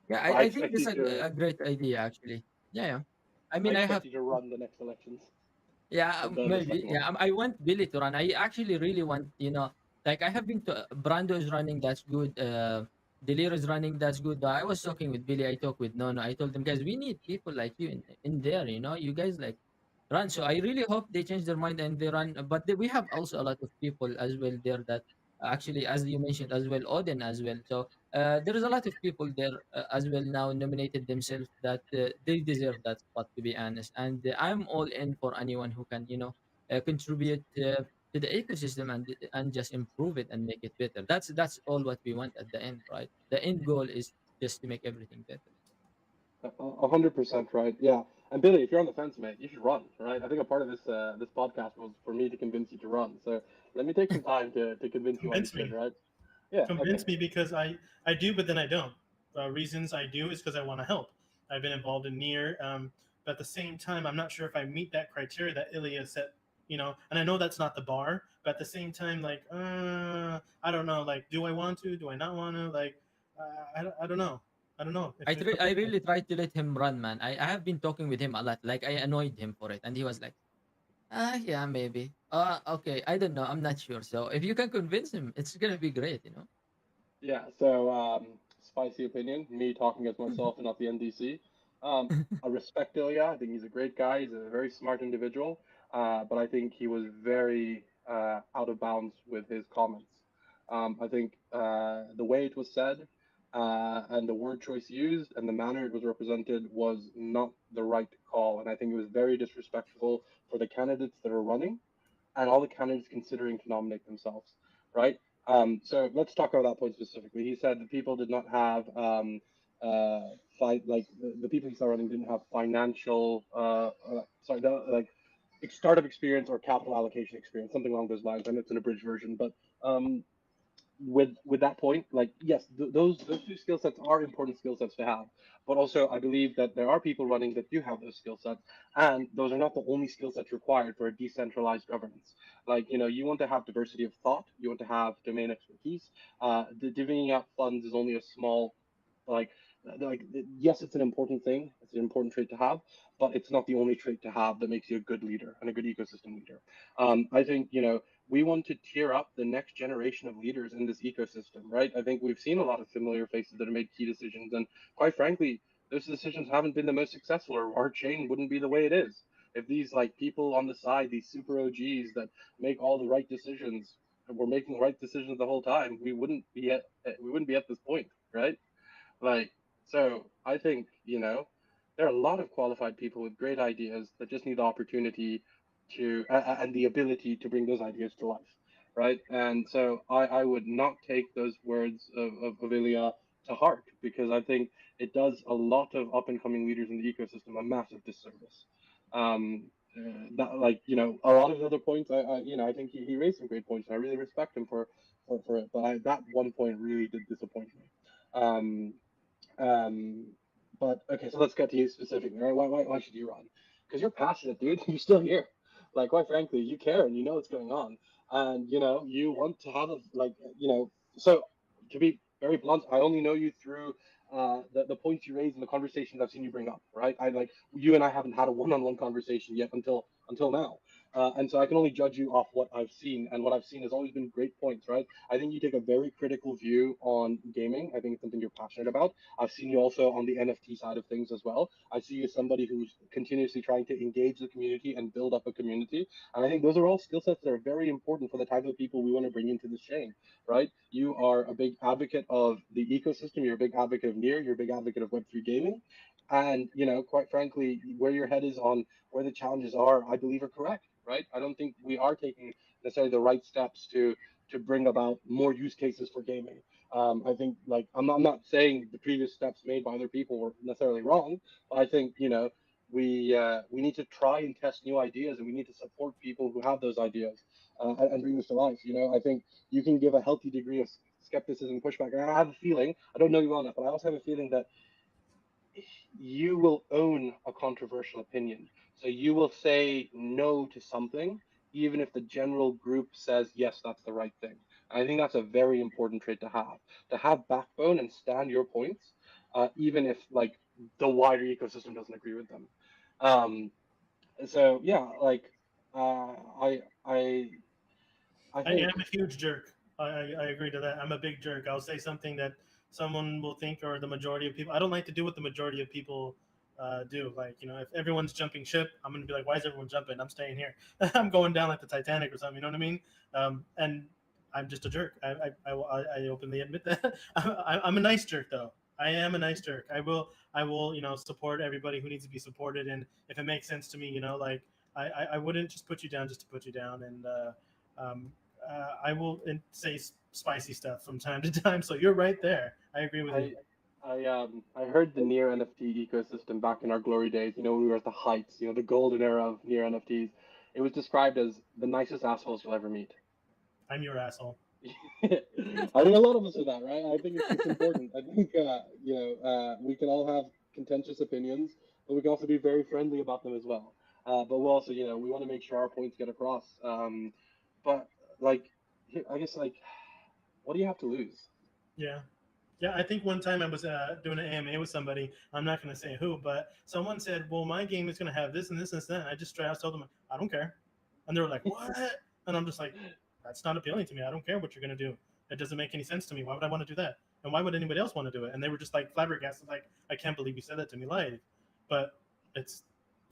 Yeah, But I I think expect this you is to, a great idea actually. Yeah, yeah. I I mean, I expect have. you to run the next elections, Yeah, the maybe. second one. Yeah, I want Billy to run. I actually really want, like I have been to Brando is running, that's good. Deliro is running, that's good. But I was talking with Billy, I talked with Nono. I told them, guys, we need people like you in there, you guys like run. So I really hope they change their mind and they run. But we have also a lot of people as well there that actually, as you mentioned as well, Odin as well. So there is a lot of people there as well now nominated themselves that they deserve that spot, to be honest. And I'm all in for anyone who can, contribute to the ecosystem and just improve it and make it better. That's all what we want at the end, right? The end goal is just to make everything better. 100% right. Yeah. And Billy, if you're on the fence, mate, you should run, right? I think a part of this podcast was for me to convince you to run. So let me take some time to convince you why you Convince should, me. right? Yeah. Okay. Convince me because I do, but then I don't. Reasons I do is because I want to help. I've been involved in near, but at the same time, I'm not sure if I meet that criteria that Ilya set. And I know that's not the bar, but at the same time, like, I don't know. Like, do I want to? Do I not want to? Like, I don't know. I don't know if it's I applicable. really tried to let him run, man. I have been talking with him a lot. Like I annoyed him for it, and he was like, yeah, maybe. Okay, I don't know. I'm not sure. So if you can convince him, it's gonna be great. Yeah. So spicy opinion, me talking as myself and not the NDC. I respect Ilya. I think he's a great guy. He's a very smart individual. But I think he was very out of bounds with his comments. I think the way it was said and the word choice used and the manner it was represented was not the right call. And I think it was very disrespectful for the candidates that are running and all the candidates considering to nominate themselves, right? So let's talk about that point specifically. He said that people did not have like the people he saw running didn't have financial sorry no, like startup experience or capital allocation experience, something along those lines. I know it's an abridged version, but um, with that point, like yes, those two skill sets are important skill sets to have, but also I believe that there are people running that do have those skill sets, and those are not the only skill sets required for a decentralized governance. Like you want to have diversity of thought, you want to have domain expertise. The divvying out funds is only a small like like yes, it's an important thing, it's an important trait to have, but it's not the only trait to have that makes you a good leader and a good ecosystem leader. I think we want to tier up the next generation of leaders in this ecosystem, right? I think we've seen a lot of familiar faces that have made key decisions, and quite frankly, those decisions haven't been the most successful, or our chain wouldn't be the way it is. If these like people on the side, these super OGs that make all the right decisions, were making the right decisions the whole time, we wouldn't be at this point, right? Like, so I think, there are a lot of qualified people with great ideas that just need the opportunity and the ability to bring those ideas to life, right? And so I would not take those words of Ilya to heart because I think it does a lot of up and coming leaders in the ecosystem a massive disservice. That like a lot of the other points I think he raised some great points and I really respect him for it, but that one point really did disappoint me. Um, um, but okay, so let's get to you specifically, right? Why should you run? Because you're passionate, dude. You're still here. Like, quite frankly, you care and you know what's going on, and you want to have a like. So to be very blunt, I only know you through the points you raise and the conversations I've seen you bring up, right? I like you and I haven't had a one-on-one conversation yet until now, and so I can only judge you off what I've seen, and what I've seen has always been great points, right? I think you take a very critical view on gaming. I think it's something you're passionate about. I've seen you also on the NFT side of things as well. I see you as somebody who's continuously trying to engage the community and build up a community, and I think those are all skill sets that are very important for the type of people we want to bring into this chain, right? You are a big advocate of the ecosystem. You're a big advocate of Near. You're a big advocate of Web3 gaming. And, quite frankly, where your head is on where the challenges are, I believe are correct, right? I don't think we are taking necessarily the right steps to bring about more use cases for gaming. I think, like, I'm not saying the previous steps made by other people were necessarily wrong, but I think, we need to try and test new ideas, and we need to support people who have those ideas, and bring this to life. I think you can give a healthy degree of skepticism and pushback. And I have a feeling, I don't know you well enough, but I also have a feeling that you will own a controversial opinion. So you will say no to something, even if the general group says, yes, that's the right thing. And I think that's a very important trait to have backbone and stand your points, even if like the wider ecosystem doesn't agree with them. Um, so yeah, like I I am think a huge jerk. I agree to that. I'm a big jerk. I'll say something that someone will think, or the majority of people. I don't like to do what the majority of people do. Like, if everyone's jumping ship, I'm going to be like, why is everyone jumping? I'm staying here. I'm going down like the Titanic or something. You know what I mean? And I'm just a jerk. I openly admit that. I'm a nice jerk, though. I am a nice jerk. I will, support everybody who needs to be supported. And if it makes sense to me, like I wouldn't just put you down just to put you down. And um, I will say spicy stuff from time to time. So you're right there. I agree with you. I I heard the near NFT ecosystem back in our glory days, when we were at the heights, the golden era of near NFTs. It was described as the nicest assholes you'll ever meet. I'm your asshole. I think a lot of us are that, right? I think it's important. I think we can all have contentious opinions, but we can also be very friendly about them as well. But we'll also, we want to make sure our points get across. But like, I guess like, what do you have to lose? Yeah. Yeah, I think one time I was doing an AMA with somebody. I'm not going to say who, but someone said, "Well, my game is going to have this and this and that." And I just straight out told them, "I don't care," and they were like, "What?" And I'm just like, "That's not appealing to me. I don't care what you're going to do. It doesn't make any sense to me. Why would I want to do that? And why would anybody else want to do it?" And they were just like flabbergasted, like, "I can't believe you said that to me live." But it's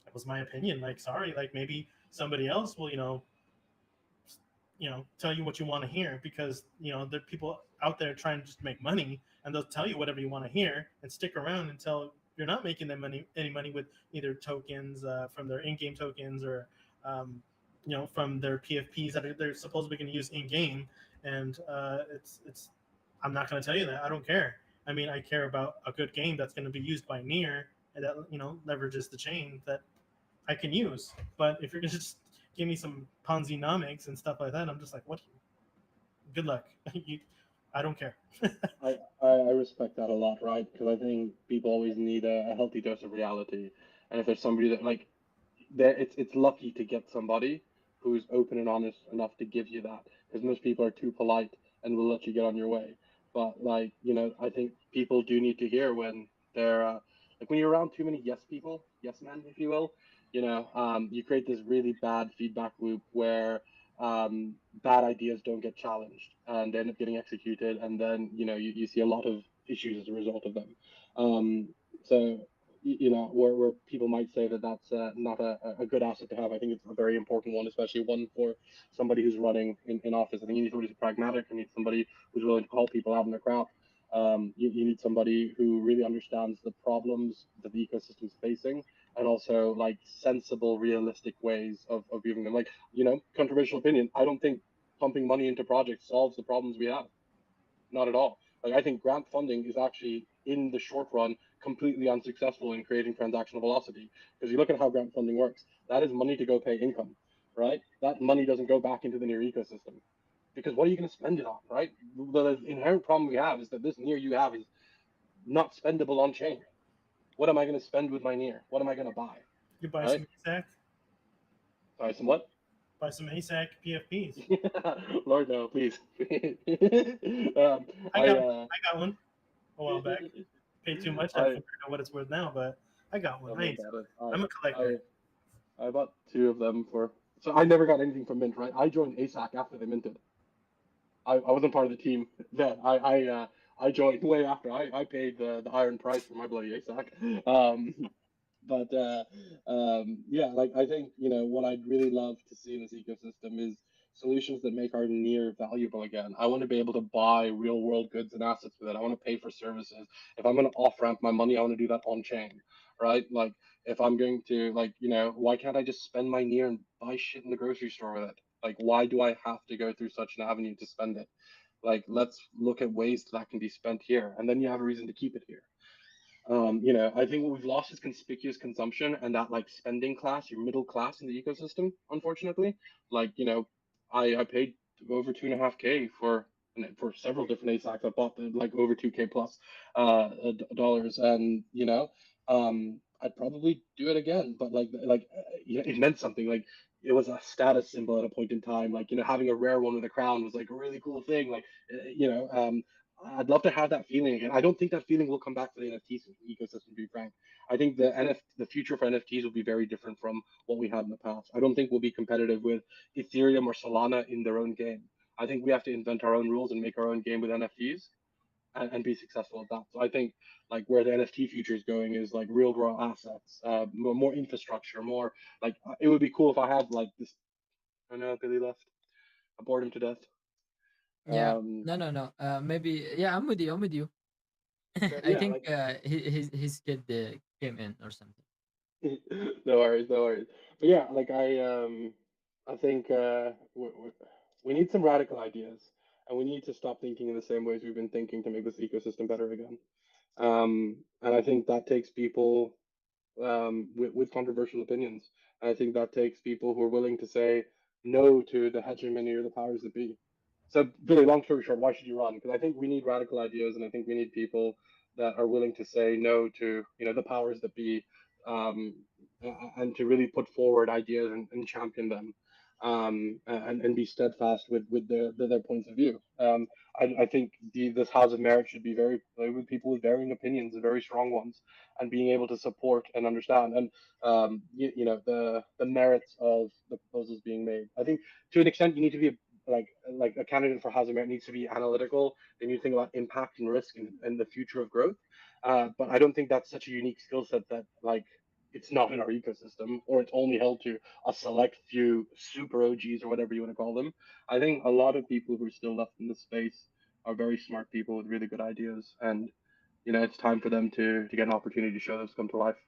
that was my opinion. Like, sorry, like maybe somebody else will, tell you what you want to hear, because there are people out there trying to just make money, and they'll tell you whatever you want to hear and stick around until you're not making them any money with either tokens from their in-game tokens, or from their PFPs that they're supposedly going to use in-game. And it's I'm not going to tell you that. I don't care. I mean, I care about a good game that's going to be used by Near, and that leverages the chain that I can use. But if you're gonna just give me some Ponzi nomics and stuff like that, I'm just like, what? Good luck. I don't care. I respect that a lot, right? Because I think people always need a healthy dose of reality. And if there's somebody that like it's lucky to get somebody who's open and honest enough to give you that. Because most people are too polite and will let you get on your way. But like, I think people do need to hear when they're like when you're around too many yes people, yes men, if you will, you create this really bad feedback loop where bad ideas don't get challenged and they end up getting executed, and then you see a lot of issues as a result of them. So where people might say that that's not a good asset to have, I think it's a very important one, especially one for somebody who's running in office. I think you need somebody who's pragmatic. You need somebody who's willing to call people out on their crap. You need somebody who really understands the problems that the ecosystem is facing, and also like sensible, realistic ways of viewing them. Like, controversial opinion. I don't think pumping money into projects solves the problems we have. Not at all. Like, I think grant funding is actually, in the short run, completely unsuccessful in creating transactional velocity. Because you look at how grant funding works, that is money to go pay income, right? That money doesn't go back into the near ecosystem. Because what are you going to spend it on, right? The inherent problem we have is that this near you have is not spendable on chain. What am I going to spend with my near? What am I going to buy, You buy right? some ASAC, Sorry, somewhat. buy some ASAC PFPs. Lord, no, please. I I got I got one a while back. paid too much I compared to what it's worth now, but I got one. tell I me ain't about selling it. it. I'm a I collector. I bought two of them for. So I never got anything from Mint, right? I joined ASAC after they minted. I wasn't part of the team then. I joined way after. I paid the iron price for my bloody ASAC. But yeah, like I think what I'd really love to see in this ecosystem is solutions that make our near valuable again. I want to be able to buy real world goods and assets with it. I want to pay for services. If I'm going to off ramp my money, I want to do that on chain, right? Like if I'm going to why can't I just spend my near and buy shit in the grocery store with it? Like why do I have to go through such an avenue to spend it? Like let's look at ways that can be spent here, and then you have a reason to keep it here. I think what we've lost is conspicuous consumption and that like spending class, your middle class in the ecosystem, unfortunately. Like, I paid over 2.5K for several different ASACs. I bought like over 2K plus dollars, and I'd probably do it again, but it meant something. Like it was a status symbol at a point in time. Like, having a rare one with a crown was like a really cool thing. Like, I'd love to have that feeling again. I don't think that feeling will come back to the NFT ecosystem, to be frank. I think the future for NFTs will be very different from what we had in the past. I don't think we'll be competitive with Ethereum or Solana in their own game. I think we have to invent our own rules and make our own game with NFTs and be successful at that. So I think like where the NFT future is going is like real world assets, more infrastructure, more like it would be cool if I had like this. I know Billy left. I bored him to death. Yeah. Um, No, no, no. Maybe. Yeah, I'm with you. I'm with you. but I yeah, think like his kid came in or something. no worries, no worries. But yeah, like I think we need some radical ideas, and we need to stop thinking in the same ways we've been thinking to make this ecosystem better again. And I think that takes people with controversial opinions. I think that takes people who are willing to say no to the hegemony or the powers that be. So, Billy, long story short, why should you run? Because I think we need radical ideas, and I think we need people that are willing to say no to the powers that be, um, and to really put forward ideas and champion them, and be steadfast with their points of view. I think this House of Merit should be very with people with varying opinions, and very strong ones, and being able to support and understand and the merits of the proposals being made. I think to an extent you need to be like a candidate for House of Merit needs to be analytical. They need to think about impact and risk and the future of growth. But I don't think that's such a unique skill set that like it's not in our ecosystem or it's only held to a select few super OGs or whatever you want to call them. I think a lot of people who are still left in the space are very smart people with really good ideas, and it's time for them to get an opportunity to show those come to life.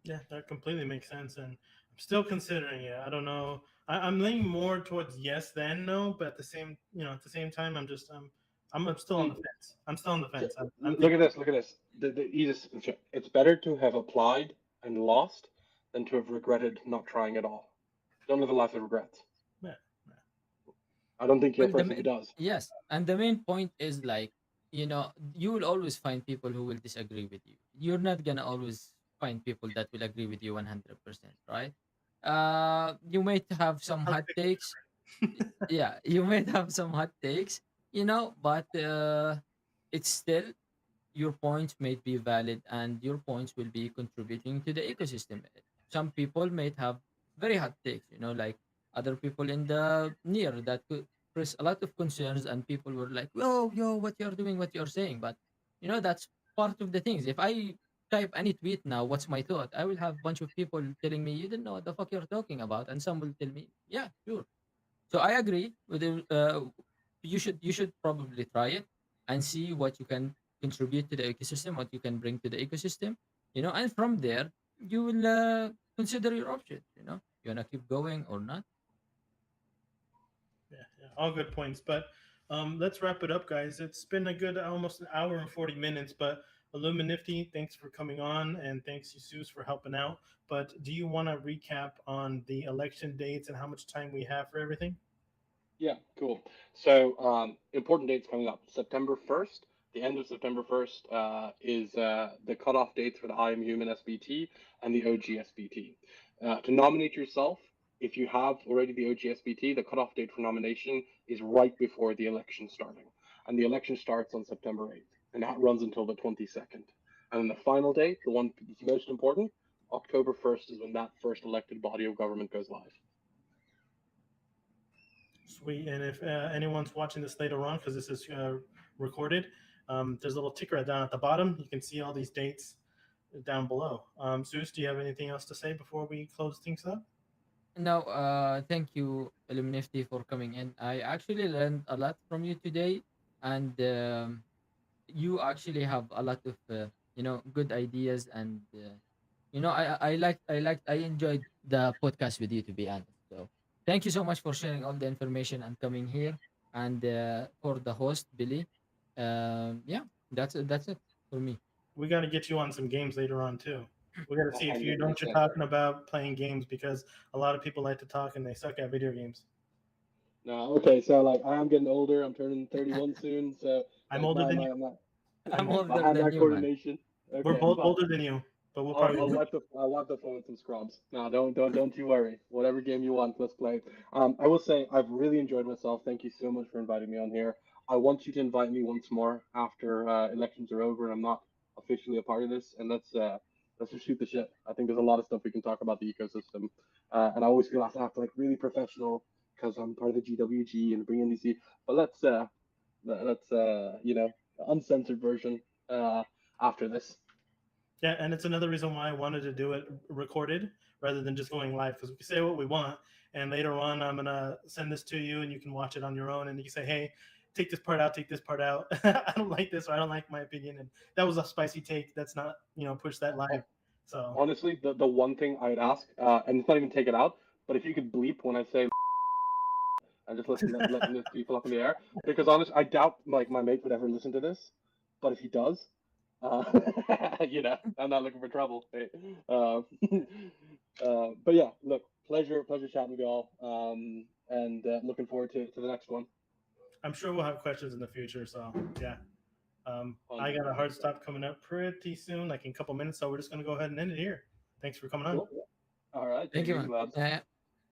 Yeah, that completely makes sense, and I'm still considering it. I don't know. I'm leaning more towards yes than no, but at the same time, I'm still on the See, fence. I'm still on the fence. I'm look thinking. at this. Look at this. The easiest. It's better to have applied and lost than to have regretted not trying at all. Don't live a life of regrets. Yeah, I don't think you're Well, a person who does. yes, and the main point is like, you will always find people who will disagree with you. You're not gonna always find people that will agree with you 100%, right? You might have yeah. some I'll hot pick takes. Yeah, you might have some hot takes, but it's still your points may be valid and your points will be contributing to the ecosystem. Some people might have very hot takes, like other people in the near that could express a lot of concerns, and people were like, "Whoa, yo, what you're doing, what you're saying." But that's part of the things. If I type any tweet now, what's my thought? I will have a bunch of people telling me you didn't know what the fuck you're talking about, and some will tell me, "Yeah, sure." So I agree with you. You should probably try it and see what you can contribute to the ecosystem, what you can bring to the ecosystem, and from there you will consider your options. You wanna keep going or not. Yeah, yeah, all good points. But let's wrap it up, guys. It's been a good almost an hour and 40 minutes. But Illuminifty, thanks for coming on, and thanks Jesus for helping out. But do you want to recap on the election dates and how much time we have for everything? Yeah, cool. So, important dates coming up. September 1st, the end of September 1st, is the cutoff dates for the I Am Human SBT and the OG SBT. To nominate yourself, if you have already the OG SBT, the cutoff date for nomination is right before the election starting. And the election starts on September 8th. and that runs until the 22nd. And then the final date, the one that's most important, October 1st is when that first elected body of government goes live. Sweet. And if anyone's watching this later on, because this is recorded, there's a little ticker down at the bottom. You can see all these dates down below. Zeus, do you have anything else to say before we close things up? Now, thank you, Illuminfti, for coming in. I actually learned a lot from you today, and you actually have a lot of good ideas, and I enjoyed the podcast with you, to be honest. So thank you so much for sharing all the information and coming here, and for the host, Billy. Yeah, that's it for me. We got to get you on some games later on too. We got to see if you know what you're 100%. talking about playing games, because a lot of people like to talk and they suck at video games. No, okay, so like I am getting older. I'm turning 31 soon, so I'm like older my than you. my my, I'm my older than hand-eye you, man. coordination. We're Okay, both fine. older than you, but we'll I'll, probably. I'll wipe the phone with some scrubs. No, don't you worry. Whatever game you want, let's play. I will say I've really enjoyed myself. Thank you so much for inviting me on here. I want you to invite me once more after elections are over and I'm not officially a part of this, and let's just shoot the shit. I think there's a lot of stuff we can talk about the ecosystem, and I always feel I have to act like really professional because I'm part of the GWG and bring in DC. But let's uncensored version after this. Yeah, and it's another reason why I wanted to do it recorded rather than just going live, because we can say what we want, and later on I'm gonna send this to you, and you can watch it on your own, and you can say, "Hey, take this part out, take this part out. I don't like this, or I don't like my opinion." And that was a spicy take. That's not push that live. So Honestly, the one thing I'd ask, and it's not even take it out, but if you could bleep when I say and just letting this people up in the air, because honestly, I doubt like my mate would ever listen to this, but if he does, uh, I'm not looking for trouble. Hey. But yeah, look, pleasure chatting with y'all, and looking forward to the next one. I'm sure we'll have questions in the future. So yeah, I got a hard 100%. stop coming up pretty soon, like in a couple minutes. So we're just gonna go ahead and end it here. Thanks for coming on. Cool. All right, Thank take it you, easy, man. lads. Yeah, yeah.